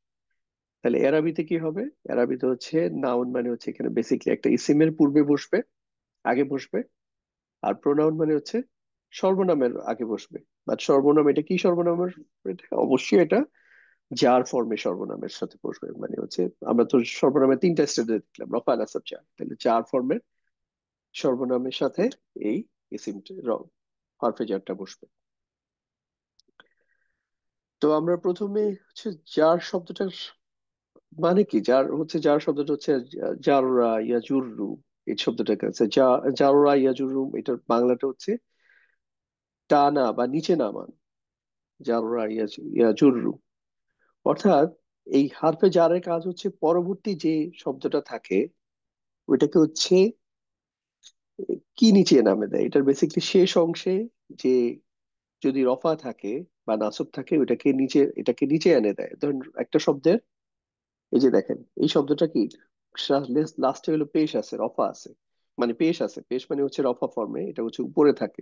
তাহলে এরাবিতে কি হবে? এরাবিতে হচ্ছে নাউন মানে হচ্ছে এখানে বেসিকলি একটা ইসিমের পূর্বে বসবে, আগে বসবে। আর প্রোনাউন মানে হচ্ছে সর্বনামের আগে বসবে। বাট সর্বনাম এটা কি সর্বনামের? অবশ্যই এটা যার ফর্মে সর্বনামের সাথে বসবে, মানে হচ্ছে আমরা তো সর্বনামের তিনটা স্টেজ দেখলাম, রফা নাসাব জার, তাহলে যার ফর্মের সর্বনামের সাথে এই ইসিমটা হরফে জারটা বসবে। তো আমরা প্রথমে হচ্ছে যার শব্দটার মানে কি, যার শব্দটা হচ্ছে জাররা ইয়াজুররু, এই শব্দটাকে আছে জাররা ইয়াজুররু, এটার বাংলাটা হচ্ছে টানা বা নিচে নামান, জাররা ইয়াজুররু। অর্থাৎ এই হারফে জারের কাজ হচ্ছে পরবর্তী যে শব্দটা থাকে ওইটাকে হচ্ছে কি নিচে নামে দেয়, এটার বেসিকলি শেষ অংশে যে যদি রফা থাকে বা নাসব থাকে ওইটাকে নিচে, এটাকে নিচে এনে দেয়। ধরুন একটা শব্দের, এই যে দেখেন এই শব্দটা কি, লাস্টে হলো পেশ আছে, রফা আছে, মানে পেশ আছে, পেশ মানে হচ্ছে রফা ফর্মে, এটা হচ্ছে উপরে থাকে।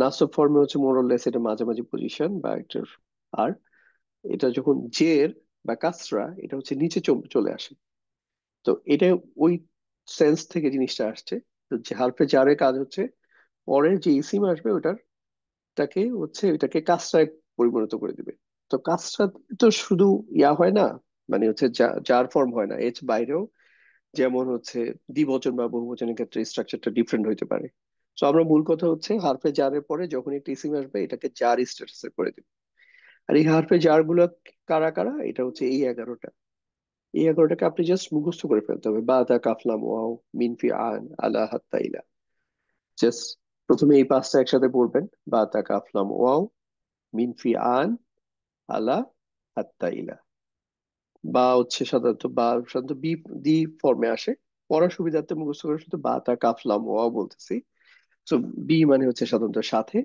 নাসব ফর্মে হচ্ছে মোরলেস, এটা মাঝামাঝি পজিশন বা এটার। আর এটা যখন জের বা কাসরা, এটা হচ্ছে নিচে চলে আসে। তো এটা ওই সেন্স থেকে জিনিসটা আসছে। তো যে হারফে জারের কাজ হচ্ছে পরের যে ইসিম আসবে ওটাকে কাসরায় পরিণত করে দিবে। তো কাসরা তো শুধু ইয়া হয় না, মানে হচ্ছে যার ফর্ম হয় না, এর বাইরেও যেমন হচ্ছে দ্বিবচন বা বহুবচনের ক্ষেত্রে স্ট্রাকচারটা ডিফারেন্ট হইতে পারে। তো আমরা মূল কথা হচ্ছে হারফে জারের পরে যখন একটা ইসিম আসবে এটাকে জার স্ট্যাটাসে করে দিব। আর এই হারফে জার গুলো কারা কারা, এটা হচ্ছে এই 11টা। এই 11টাকে আপনি জাস্ট মুখস্থ করে ফেলতে হবে, বা তা কাফলাম ওয়াও মিনফি আন আলা হাত্তা ইলা। জাস্ট প্রথমে এই 5টা একসাথে পড়বেন, বা তা কাফলাম ওয়াও মিনফি আন আলা হাত্তা ইলা। বা হচ্ছে সাধারণত বা সাধারণত বি দি ফর্মে আসে, পড়ার সুবিধার্থে মুখস্থ করে শুধু বা তা কাফলাম ওয়াও বলতেছি। তো বি মানে হচ্ছে সাধারণত সাথে,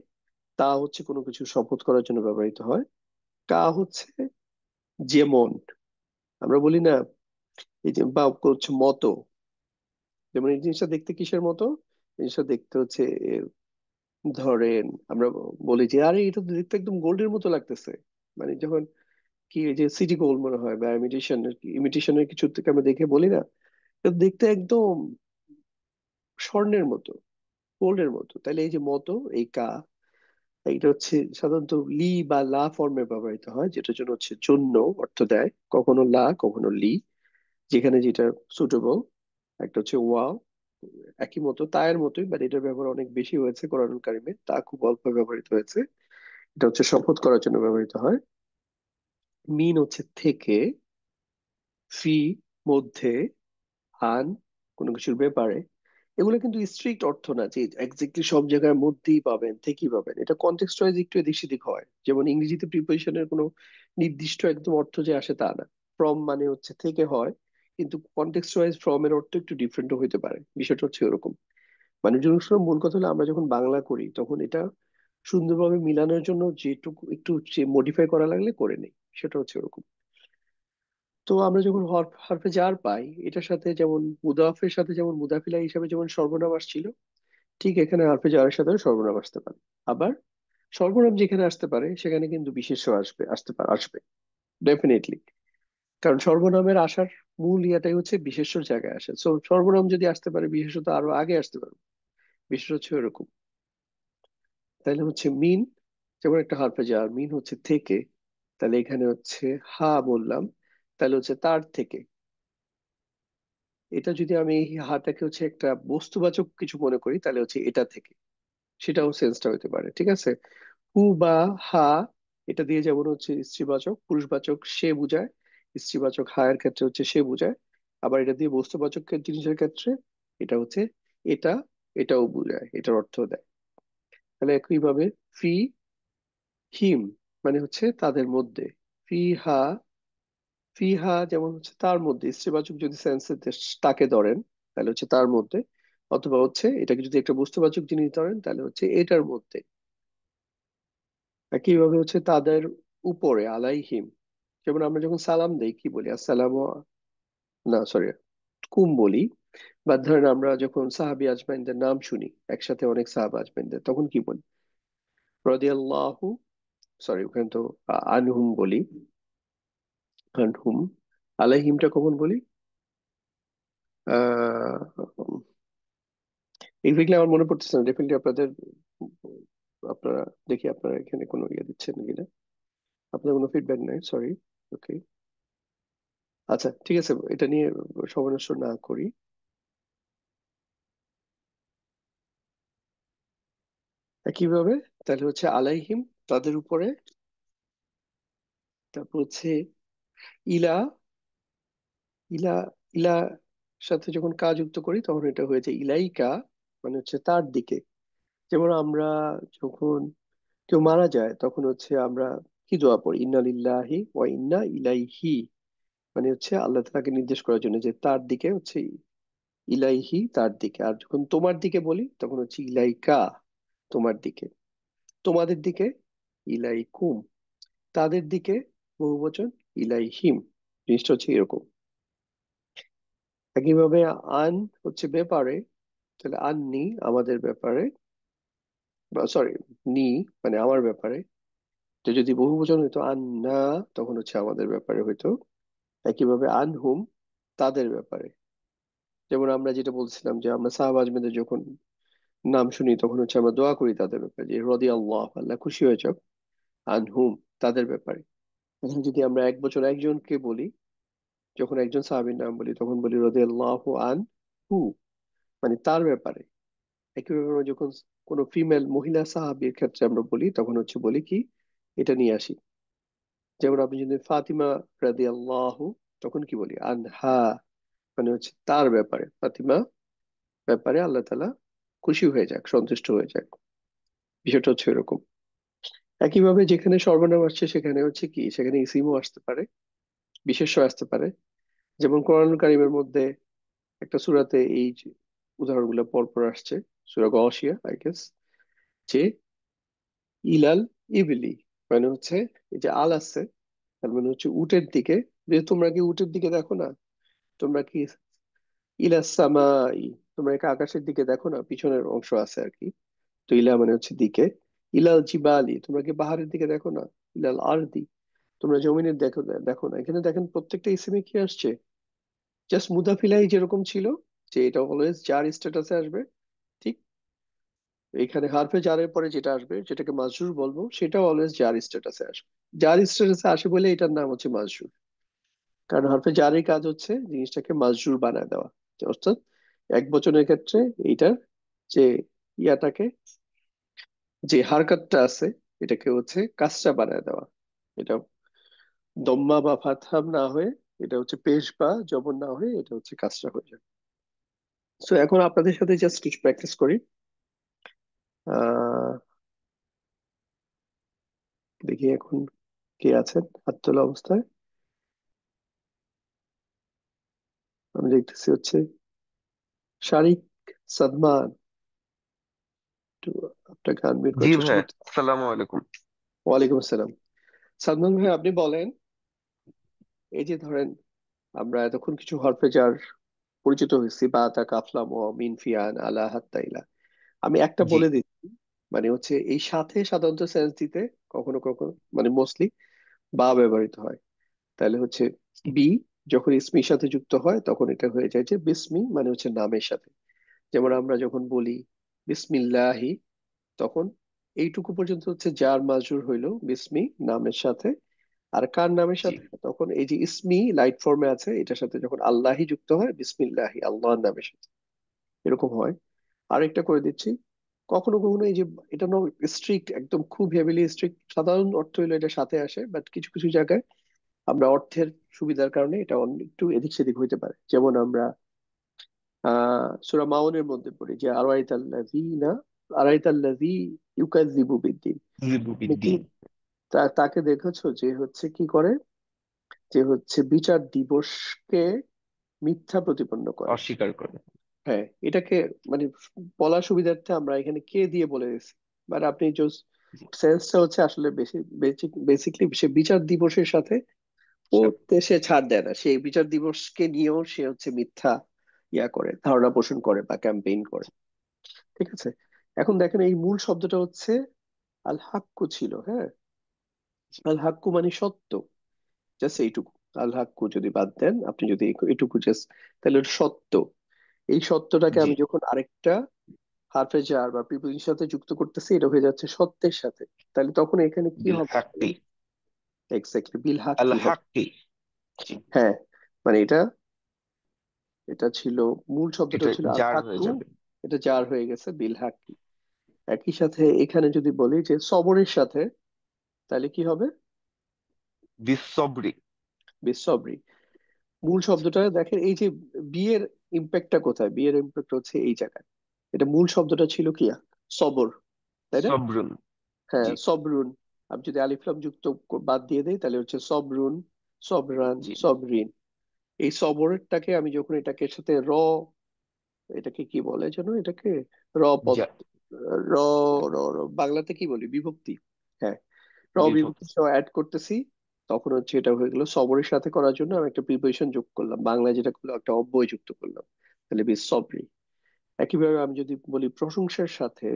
তা হচ্ছে কোনো কিছু শপথ করার জন্য ব্যবহৃত হয়, কা হচ্ছে যেমন, আমরা বলি না এই যে, বা হচ্ছে মতো, যেমন এই জিনিসটা দেখতে কিসের মতো, জিনিসটা দেখতে হচ্ছে ধরেন আমরা বলি যে আরে এটা তো দেখতে একদম গোল্ডের মতো লাগতেছে, মানে যখন কি এই যে সিটি গোল্ড মনে হয়, বা ইমিটেশনের কিছু থেকে আমরা দেখে বলি না, এটা দেখতে একদম স্বর্ণের মতো, গোল্ডের মতো। তাহলে এই যে মতো, এই কা, এটা হচ্ছে সাধারণত লি বা লা ফর্মে ব্যবহৃত হয়, যেটার জন্য হচ্ছে জন্য অর্থ দেয়, কখনো লা কখনো লি, যেখানে যেটা সুটেবল। একটা হচ্ছে ওয়াও, একই মতো তায়ের মতোই, বাট এটার ব্যবহার অনেক বেশি হয়েছে কোরআনুল কারিমে, তা খুব অল্প ব্যবহৃত হয়েছে। এটা হচ্ছে শপথ করার জন্য ব্যবহৃত হয়। মিন হচ্ছে থেকে, ফি মধ্যে, আন কোনো কিছুর ব্যাপারে। এগুলো কিন্তু স্ট্রিক্ট অর্থ না যে এক্স্যাক্টলি সব জায়গার মধ্যেই পাবেন থেকেই পাবেন, এটা কনটেক্সট ওয়াইজ একটু এদিক সেদিক হয়। যেমন ইংরেজিতে প্রিপোজিশনের কোনো নির্দিষ্ট একদম অর্থ যে আসে তা না। ফ্রম মানে হচ্ছে থেকে হয়, কিন্তু কনটেক্সট ওয়াইজ ফ্রম এর অর্থ একটু ডিফারেন্টও হতে পারে, বিষয়টা হচ্ছে এরকম। মানে যখন মূল কথা হলো আমরা যখন বাংলা করি তখন এটা সুন্দরভাবে মিলানোর জন্য যেটুকু একটু মডিফাই করা লাগলে করে নেই, সেটা হচ্ছে ওরকম। তো আমরা যখন হরফে জার পাই, এটার সাথে যেমন মুদাফের সাথে যেমন মুদাফিলা হিসাবে যেমন সর্বনাম আসছিল, ঠিক এখানে হরফে জারের সাথে সর্বনাম আসতে পারে। আবার সর্বনাম যেখানে আসতে পারে সেখানে কিন্তু বিশেষ্য আসবে ডেফিনেটলি। কারণ সর্বনামের আসার মূল ইয়াটাই হচ্ছে বিশেষ্যর জায়গায় আসে। সো সর্বনাম যদি আসতে পারে, বিশেষ্য তো আরো আগে আসতে পারে, বিশেষ হচ্ছে এরকম। তাহলে হচ্ছে মিন, যেমন একটা হরফে জার মিন হচ্ছে থেকে, তাহলে এখানে হচ্ছে হা বললাম, তাহলে হচ্ছে তার থেকে। এটা যদি আমি এই হাটাকে হচ্ছে একটা বস্তুবাচক কিছু মনে করি, তাহলে হচ্ছে এটা থেকে, সেটাও সেন্সটা হতে পারে, ঠিক আছে। হু বা হা, এটা দিয়ে যেমন হচ্ছে স্ত্রীবাচক পুরুষবাচক সে বোঝায়, স্ত্রীবাচক হা এর ক্ষেত্রে হচ্ছে সে বোঝায়। আবার এটা দিয়ে বস্তুবাচক জিনিসের ক্ষেত্রে এটা হচ্ছে এটা, এটাও বোঝায়, এটার অর্থ দেয়। তাহলে একইভাবে ফি হিম মানে হচ্ছে তাদের মধ্যে, ফি হা, ফিহা যেমন হচ্ছে তার মধ্যে, স্ত্রীবাচক যদি সেন্সে তাকে ধরেন তাহলে হচ্ছে তার মধ্যে, অথবা হচ্ছে এটাকে যদি একটা বস্তুবাচক জিনিস ধরেন তাহলে হচ্ছে এটার মধ্যে। একইভাবে হচ্ছে তাদের উপরে, আলাইহিম, যেমন আমরা যখন সালাম দেই কি বলি, আসসালাম, না সরি, কুম বলি। বা ধরেন আমরা যখন সাহাবী আজমাইনদের নাম শুনি, একসাথে অনেক সাহাবা আজমাইনদের, তখন কি বলি, রাদিয়াল্লাহু, সরি ওখানে তো আনহুম বলি, আনহুম। আলাইহিমটা কখন বলি, আহ এক্স্যাক্টলি আমার মনে পড়তেছে না, ডেফিনেটলি আপনাদের, আপনারা, দেখি আপনারা এখানে কোনো ইয়ে দিচ্ছেন কিনা, আপনার কোনো ফিডব্যাক নাই, সরি। ওকে, আচ্ছা ঠিক আছে, এটা নিয়ে সমস্যা না করি। একইভাবে তাহলে হচ্ছে আলাইহিম তাদের উপরে, তারপর হচ্ছে ইলা, ইলা, ইলা সাথে যখন কা যুক্ত করি তখন এটা হয়েছে ইলাইকা, মানে হচ্ছে তার দিকে। যেমন আমরা যখন কেউ মারা যায় তখন হচ্ছে আমরা কি দোয়া পড়ি, ইন্না লিল্লাহি ওয়া ইন্না ইলাইহি, মানে হচ্ছে আল্লাহ তাকে নির্দেশ করার জন্য যে তার দিকে হচ্ছে ইলাইহি, তার দিকে। আর যখন তোমার দিকে বলি তখন হচ্ছে ইলাইকা, তোমার দিকে। তোমাদের দিকে ইলাইকুম, তাদের দিকে বহুবচন ইলাইহিম, জিনিসটা হচ্ছে এরকম। একইভাবে আন হচ্ছে ব্যাপারে, তাহলে আননি আমাদের ব্যাপারে, সরি নি মানে আমার ব্যাপারে। তো যদি বহুবচন হইতো আন্না, তখন হচ্ছে আমাদের ব্যাপারে হইতো। একইভাবে আনহুম, তাদের ব্যাপারে। যেমন আমরা যেটা বলছিলাম যে আমরা সাহাবা আজমেদের যখন নাম শুনি তখন হচ্ছে আমরা দোয়া করি তাদের ব্যাপারে, যে রদি আল্লাহ, আল্লাহ খুশি হয়ে যাক, আনহুম, তাদের ব্যাপারে। এখন যদি আমরা এক বছর একজনকে বলি, যখন একজন সাহাবীর নাম বলি তখন বলি রদি আল্লাহ আন হু, মানে তার ব্যাপারে। একইভাবে আমরা যখন কোনো ফিমেল মহিলা সাহাবীর ক্ষেত্রে আমরা বলি তখন হচ্ছে বলি কি, এটা নিয়ে আসি। যেমন আপনি যদি ফাতিমা রাদিয়াল্লাহু, তখন কি বলি আনহা, মানে হচ্ছে তার ব্যাপারে, ফাতিমা ব্যাপারে আল্লাহ তাআলা খুশি হয়ে যাক, সন্তুষ্ট হয়ে যাক, বিষয়টা হচ্ছে এরকম। একইভাবে যেখানে সর্বনাম আসছে সেখানে হচ্ছে কি, সেখানে ইসিমও আসতে পারে, বিশেষ্য আসতে পারে। যেমন কোরআন কারীমের মধ্যে একটা সূরাতে এই যে উদাহরণগুলো পরপর আসছে, সূরা গাশিয়া আই গেস, যে ইলাল ইবলি, মানে হচ্ছে এই যে আল আছে, তার মানে হচ্ছে উটের দিকে, যে তোমরা কি উটের দিকে দেখো না, তোমরা কি ইলা সামাই, তোমরা কি আকাশের দিকে দেখো না, পিছনের অংশ আছে আর কি। তো ইলা মানে হচ্ছে দিকে, ইলাল জিবালি, তোমরা কি পাহাড়ের দিকে দেখো না, ইলাল আরদি, তোমরা জমিনের দেখো দেখো না। এখানে দেখেন প্রত্যেকটা ইসিমে কি আসছে, জাস্ট মুদাফিলাই যেরকম ছিল, যে এটা অলওয়েজ যার স্ট্যাটাসে আসবে, ঠিক এখানে হারফে জারের পরে যেটা আসবে যেটাকে মাজরুর বলবো, সেটাও অলওয়েজ যার স্ট্যাটাসে আসবে। যার স্ট্যাটাসে আসে বলে এটার নাম হচ্ছে মাজরুর। কারণ হরফে জারের কাজ হচ্ছে জিনিসটাকে মাজরুর বানায় দেওয়া, যে অর্থাৎ এক বচনের ক্ষেত্রে এইটার যে ইয়াটাকে, যে হারকাতটা আছে, এটাকে হচ্ছে কাসরা বানায় দেওয়া। এটা দম্মা বা ফাতহা না হয়ে, এটা হচ্ছে পেশ বা জবর না হয়ে এটা হচ্ছে কাসরা হয়ে যায়। তো এখন আপনাদের সাথে জাস্ট কিছু প্র্যাকটিস করি। আহ দেখি এখন কে আছেন হাত তোলা অবস্থায়। আমি দেখতেছি হচ্ছে শারিক সাদমান, একটু আপনাকে আনমিউট জি করার চেষ্টা ভাই, করতে। আসসালামু আলাইকুম। ওয়ালাইকুম আসসালাম। সাদমান ভাই, আপনি বলেন, এই যে ধরেন আমরা এতক্ষণ কিছু হরফে যার পরিচিত হয়েছি, বা তা কাফলাম ও মিন ফিয়ান আলা হাত্তা ইলা, আমি একটা জি বলে দিচ্ছি। মানে হচ্ছে এই সাথে সাধারণত সেন্স দিতে কখনো কখনো মানে মোস্টলি বা ব্যবহৃত হয়। তাহলে হচ্ছে বি যখন ইসমির সাথে যুক্ত হয় তখন এটা হয়ে যায় যে বিসমি, মানে হচ্ছে নামের সাথে। যেমন আমরা যখন বলি বিসমিল্লাহি, তখন এইটুকু পর্যন্ত হচ্ছে যার মাজরুর হইলো বিসমি নামের সাথে। আর কার নামের জি সাথে, তখন এই যে ইসমি লাইট ফর্মে আছে এটার সাথে যখন আল্লাহি যুক্ত হয়, বিসমিল্লাহি আল্লাহর নামের সাথে, এরকম হয়। আরেকটা করে দিচ্ছি, কখনো কখনো এই যে এটা না স্ট্রিক্ট, একদম খুব হেভিলি স্ট্রিক্ট, সাধারণ অর্থ হইলো এটা সাথে আসে, বাট কিছু কিছু জায়গায় আমরা অর্থের সুবিধার কারণে এটা একটু এদিক সেদিক হইতে পারে। যেমন আমরা সূরা মাউনের মধ্যে পড়ি যে আরাইতাল্লাযীনা, আরাইতাল্লাযী ইউকাযযিবু বিদ্দীন, তুমি কি জিবুবিদ্দিন, তাকে দেখেছো যে হচ্ছে কি করে, যে হচ্ছে বিচার দিবসকে মিথ্যা প্রতিপন্ন করে। অস্বীকার করে। হ্যাঁ, এটাকে মানে বলার সুবিধার্থে আমরা এখানে কে দিয়ে বলে দিচ্ছি, মানে আপনি জাস্ট জি সেন্সটা হচ্ছে আসলে বেশি বেসিকলি সে বিচার দিবসের সাথে ও সাত- সে ছাড় দেয় না, সেই বিচার দিবসকে নিয়েও সে হচ্ছে মিথ্যা ইয়া করে, ধারণা পোষণ করে বা ক্যাম্পেইন করে। ঠিক আছে, এখন দেখেন এই মূল শব্দটা হচ্ছে আল হাক্কু ছিল, হ্যাঁ, আল হাক্কু মানে সত্য, জাস্ট এইটুকু। আল হাক্কু যদি বাদ দেন, আপনি যদি এটুকু জাস্ট, তাহলে ওটা সত্য। এই সত্যটাকে জি আমি যখন আরেকটা হারফে জার বা প্রিপোজিশনের সাথে যুক্ত করতেছি, এটা হয়ে যাচ্ছে সত্যের সাথে। তাহলে তখন এখানে কি বিল হবে হাক্কি, এক্স্যাক্টলি বিল আল হাক্কি হবে। হাক্কি। জি, হ্যাঁ, মানে এটা এটা ছিল, মূল শব্দটা এটা ছিল আল জার হয়ে হাক্কু, যাবে। এটা জার হয়ে গেছে বিল হাক্কি। একই সাথে এখানে যদি বলি যে সবরের সাথে, তাহলে কি হবে বিসবরি। বিশ্বব্রী। মূল শব্দটা দেখেন, এই যে বিয়ের ইম্প্যাক্টটা কোথায়, বিয়ের ইম্প্যাক্ট হচ্ছে এই জায়গায়। এটা মূল শব্দটা ছিল কি, সবর, তাই না? সবরুন। হ্যাঁ, জি সবরুন। আমি যদি আলিফ লাম যুক্ত বাদ দিয়ে দেই তাহলে হচ্ছে সবরুন, সবরান, জি সবরিন। এই সবরটাকে আমি যখন এটাকে সাথে এটাকে কি বলে যেন, এটাকে পদ, যা র বাংলাতে কি বলি, বিভক্তি। হ্যাঁ, বিভক্তি বিভক্তি। সহ অ্যাড করতেছি, তখন হচ্ছে এটা হয়ে গেল সবরের সাথে করার জন্য আমি একটা প্রিপোজিশন যোগ করলাম, বাংলায় যেটা করলাম একটা অব্যয় যুক্ত করলাম, তাহলে বেশ সবরি। একইভাবে আমি যদি বলি প্রশংসার সাথে,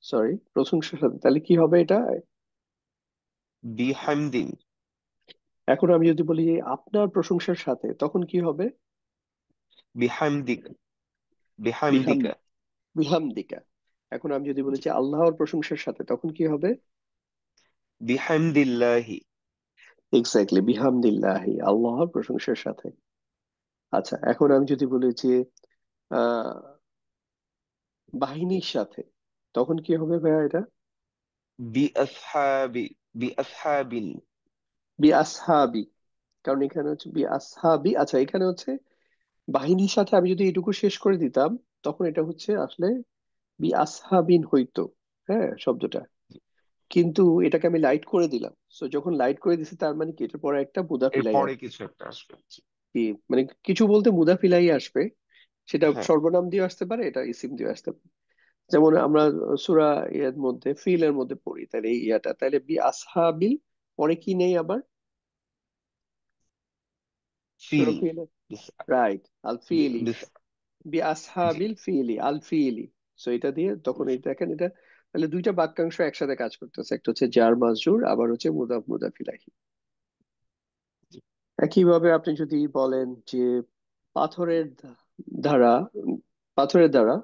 সরি প্রশংসার সাথে, তাহলে কি হবে এটা। বিহামদিন, এখন আমি যদি বলি আপনার প্রশংসার সাথে, তখন কি হবে, বিহামদিকা, বিহাম বিহামদিকা, বিহামদিকা। এখন আমি যদি বলি জি যে আল্লাহর প্রশংসার সাথে, তখন কি হবে, বিহামদিল্লাহি। এক্স্যাক্টলি বিহামদিল্লাহি, আল্লাহর প্রশংসার সাথে। আচ্ছা, এখন আমি যদি বলি যে আহ বাহিনীর সাথে, তখন কি হবে ভাইয়া এটা? بأصحاب بأصحاب বি আসহাবি, কারণ এখানে হচ্ছে বি আসহাবি। আচ্ছা, এখানে হচ্ছে বাহিনীর সাথে আমি যদি এটুকু শেষ করে দিতাম, তখন এটা হচ্ছে আসলে বি আসহাবিন হইতো, হ্যাঁ শব্দটা। কিন্তু এটাকে আমি লাইট করে দিলাম, তো যখন লাইট করে দিছি তার মানে কি এটার পরে একটা এর মুদাফিলাই পরে আসবে। কিছু একটা আসবে। জি। কি মানে কিছু বলতে মুদাফিলাই আসবে, সেটা হ্যাঁ, সর্বনাম দিয়ে আসতে পারে, এটা ইসিম দিয়ে আসতে পারে। যেমন আমরা সূরা ইয়ার মধ্যে ফিলের মধ্যে পড়ি, তাহলে এই ইয়াটা তাহলে বি আসহাবিল পরে কি নেই আবার? সূরা ফিল। ফিল, বিস- রাইট, আল ফিলি, বিস- বি জি। আসহাবিল ফিলি আল ফিলি। সো এটা দিয়ে তখন এই দেখেন এটা, তাহলে দুইটা বাক্যাংশ একসাথে কাজ করতেছে, একটা হচ্ছে জার মাজরুর, আবার হচ্ছে মুদাফ মুদাফ ইলাইহি। জি। একইভাবে আপনি যদি বলেন যে পাথরের দ্বারা, পাথরের দ্বারা,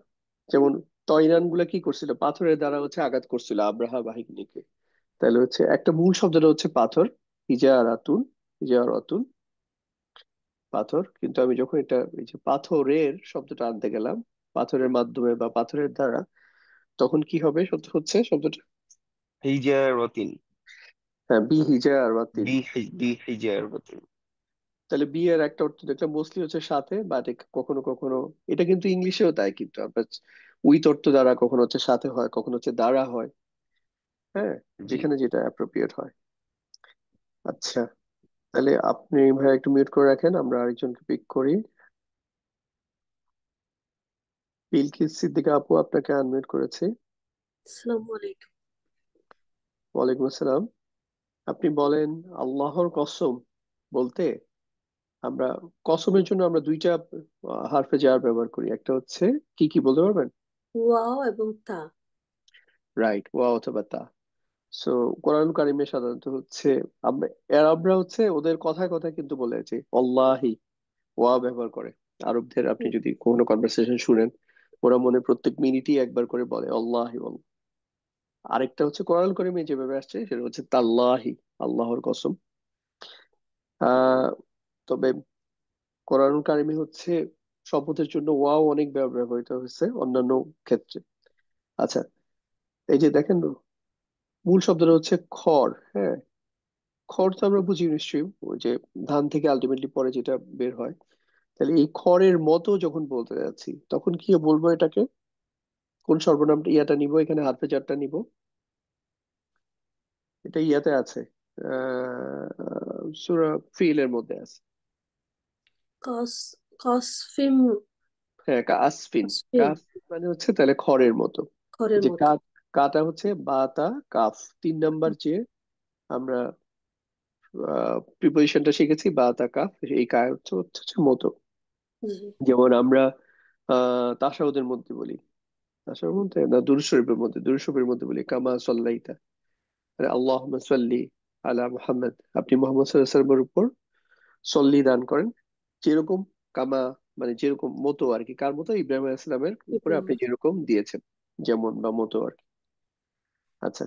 যেমন তয়রান গুলা কি করছিল, পাথরের দ্বারা হচ্ছে আঘাত করছিল আব্রাহা বাহিনীকে, তাহলে হচ্ছে একটা মূল শব্দটা হচ্ছে পাথর, হিজারাতুন, হিজারাতুন, পাথর। কিন্তু আমি যখন এটা এই যে পাথরের শব্দটা আনতে গেলাম, পাথরের মাধ্যমে বা পাথরের দ্বারা, তখন কি হবে হচ্ছে শব্দটা? হিজারাতিন। হ্যাঁ, বি হিজারাতিন। বিহিজারাতিন। তাহলে বি এর একটা অর্থ দেখলাম মোস্টলি হচ্ছে সাথে, বাট কখনো কখনো এটা কিন্তু ইংলিশেও তাই, কিন্তু আপনার উইথ অর্থ দ্বারা কখনো হচ্ছে সাথে হয়, কখনো হচ্ছে দ্বারা হয়, হ্যাঁ, জি। যেখানে যেটা অ্যাপ্রোপ্রিয়েট হয়। আচ্ছা, তাহলে আপনি ভাই একটু মিউট করে রাখেন, আমরা আরেকজনকে পিক করি। বিলকিস সিদ্দিকা আপু, আপনাকে আনমিউট করেছি। আসসালামু আলাইকুম। ওয়ালাইকুম আসসালাম। আপনি বলেন আল্লাহর কসম বলতে আমরা কসমের জন্য আমরা দুইটা হারফে জার ব্যবহার করি, একটা হচ্ছে কি কি বলতে পারবেন? ওয়াও এবং তা। রাইট, ওয়া অথবা তা। সো কোরআন কারিমে সাধারণত হচ্ছে আমরা আরবরা হচ্ছে ওদের কথায় কথায় কিন্তু বলে যে অল্লাহি, ওয়া ব্যবহার করে। আরবদের আপনি হুম, যদি কোনো কনভারসেশন শুনেন, ওরা মনে প্রত্যেক মিনিটই একবার করে বলে অল্লাহি আল্লাহ। আরেকটা হচ্ছে কোরআন কারিমে যেভাবে আসছে সেটা হচ্ছে তাল্লাহি, আল্লাহর কসম। আহ তবে কোরআন কারিমে হচ্ছে শপথের জন্য ওয়াও অনেক ব্যবহৃত হয়েছে অন্যান্য ক্ষেত্রে। আচ্ছা, এই যে দেখেন মূল শব্দটা হচ্ছে খড়, হ্যাঁ। খড় তো আমরা বুঝি নিশ্চয়ই, ওই যে ধান থেকে আলটিমেটলি পরে যেটা বের হয়। তাহলে এই খড়ের মতো যখন বলতে যাচ্ছি, তখন কি বলবো এটাকে? কোন সর্বনামটা ইয়াটা নিব এখানে, হারফে জারটা নিব? এটা ইয়াতে আছে, সূরা ফিলের মধ্যে আছে। কস কসফিম। হ্যাঁ, কাসফিন। কসফিন কাসফিন মানে হচ্ছে তাহলে খড়ের মতো। এই ঘরের যে মতো। কাটা হচ্ছে বাতা কাফ, 3 নাম্বার যে আমরা প্রিপোজিশনটা শিখেছি বাতা কাফ, এই কাজ হচ্ছে হচ্ছে মতো। জি। যেমন আমরা তাশাহুদের মধ্যে বলি, তাশাহুদের মধ্যে না, দুরূদ শরীফের মধ্যে, দুরূদ শরীফের মধ্যে বলি কামা সাল্লাইতা, মানে আল্লাহুম্মা সাল্লি আলা মুহাম্মদ, আপনি মোহাম্মদ সাল্লাল্লাহু আলাইহি ওয়াসাল্লামের উপর সল্লি দান করেন, যেরকম কামা মানে যেরকম মতো আর কি, কার মতো? ইব্রাহিম আলাইহিস সালামের উপরে আপনি ইব্রাহিম। যেরকম দিয়েছেন, যেমন বা মতো আর কি। আচ্ছা,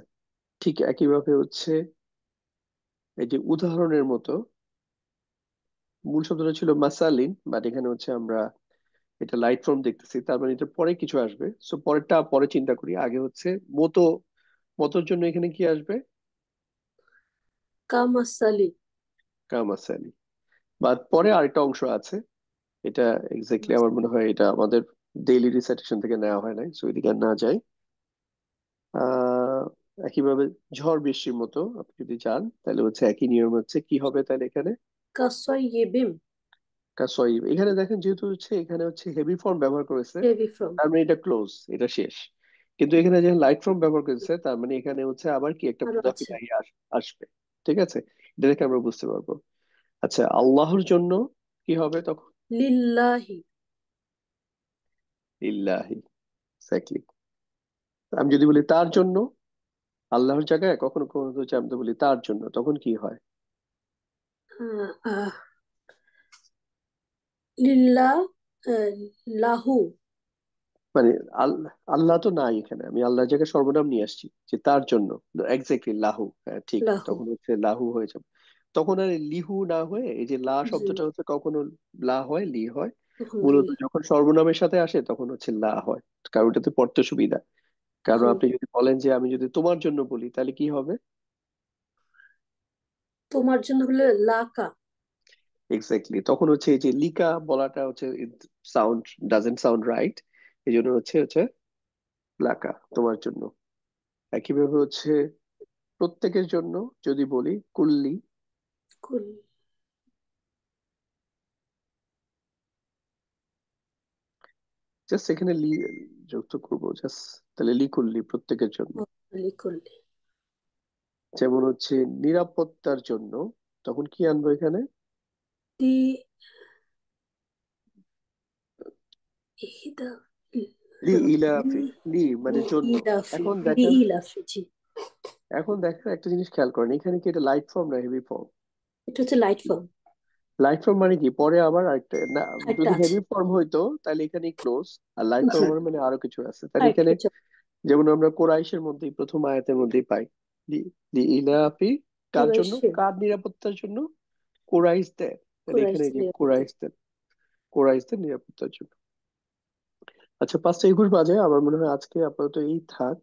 ঠিক একইভাবে হচ্ছে এই যে উদাহরণের মতো, মূল শব্দটা ছিল মাসালিন, বাট এখানে হচ্ছে আমরা এটা লাইট ফর্ম দেখতেছি, তার মানে এটা পরে কিছু আসবে, সো পরেরটা পরে চিন্তা করি, আগে হচ্ছে মতো। মতোর জন্য এখানে কি আসবে? কামাসালি। কামাসালি। বাট পরে আরেকটা অংশ আছে, এটা এক্স্যাক্টলি আমার মনে হয় এটা আমাদের ডেইলি রিসাইটেশন থেকে নেওয়া হয় নাই, সো এদিকে আর না যাই। আহ একইভাবে ঝড় বৃষ্টির মতো আপনি যদি চান, তাহলে হচ্ছে একই নিয়ম হচ্ছে কি হবে তাহলে এখানে? কাসয়িবিম। কাসয়িব। এখানে দেখেন যেহেতু হচ্ছে এখানে হচ্ছে হেভি ফর্ম ব্যবহার করেছে, হেভি ফ্রম। তার মানে এটা ক্লোজ, এটা শেষ। কিন্তু এখানে যে লাইট ফর্ম ব্যবহার করেছে, তার মানে এখানে হচ্ছে আবার কি একটা আরো মুদাফিল আছে। আসবে। ঠিক আছে, এটা দেখে আমরা বুঝতে পারবো। আচ্ছা, আল্লাহর জন্য কি হবে তখন? লিল্লাহি। ইল্লাহি, এক্স্যাক্টলি। আমি যদি বলি তার জন্য, আল্লাহর জায়গায় কখনো কখনো হচ্ছে আমি তো বলি তার জন্য, তখন কি হয়? আহ, আহ, লিল্লাহ। আহ, লাহু। মানে আল্লাহ তো নাই এখানে, আমি আল্লাহর জায়গায় সর্বনাম নিয়ে আসছি যে তার জন্য, এক্স্যাক্টলি লাহু, হ্যাঁ ঠিক, লাহু। তখন হচ্ছে লাহু হয়ে যাবে। তখন আর লিহু না হয়ে এই যে লা জি। শব্দটা হচ্ছে কখনো লা হয় লি হয়, মূলত আলহামদুলিল্লাহ। যখন সর্বনামের সাথে আসে তখন হচ্ছে লা হয়, কারণ ওটাতে পড়তে সুবিধা। কারণ হুম। আপনি যদি বলেন যে আমি যদি তোমার জন্য বলি তাহলে কি হবে? তোমার জন্য হলো লাকা। এক্স্যাক্টলি, তখন হচ্ছে এই যে লিকা বলাটা হচ্ছে সাউন্ড ডাজেন্ট সাউন্ড রাইট, এই জন্য হচ্ছে হচ্ছে লাকা, তোমার জন্য। একইভাবে হচ্ছে প্রত্যেকের জন্য যদি বলি কুল্লি, কুল। জাস্ট এখানে লি যুক্ত করবো জাস্ট, তাহলে লি কুল্লি, প্রত্যেকের জন্য। লিকুল্লি। যেমন হচ্ছে নিরাপত্তার জন্য, তখন কি আনবো এখানে? লি ইহদা। লি হ্যাঁ, লি ইলাফি, লি মানে জন্য। ইলাফি। এখন লি দেখেন, ইলাফি, জি। একটা জিনিস খেয়াল করেন, এখানে কি এটা লাইট ফর্ম না হেভি ফর্ম? এটা হচ্ছে লাইট ফর্ম। লাইট ফর্ম মানে কি, পরে আবার আরেকটা না, একটা যদি আছে। হেভি ফর্ম হইতো তাহলে এখানে ক্লোজ, আর লাইট জি। ফর্ম মানে আরো কিছু আছে তাহলে আরেকটা এখানে। কিছু। যেমন আমরা কোরাইশের মধ্যেই প্রথম আয়াতের মধ্যেই পাই লি লি ইলাফি, কার জন্য, কুরাইশের। কার নিরাপত্তার জন্য? কোরাইশদের। তাহলে এখানে কুরাইশ এই যে নিরাপত্তা। কোরাইশদের নিরাপত্তার জন্য। আচ্ছা, 5টা 21 বাজে, আমার মনে হয় আজকে আপাতত এই থাক।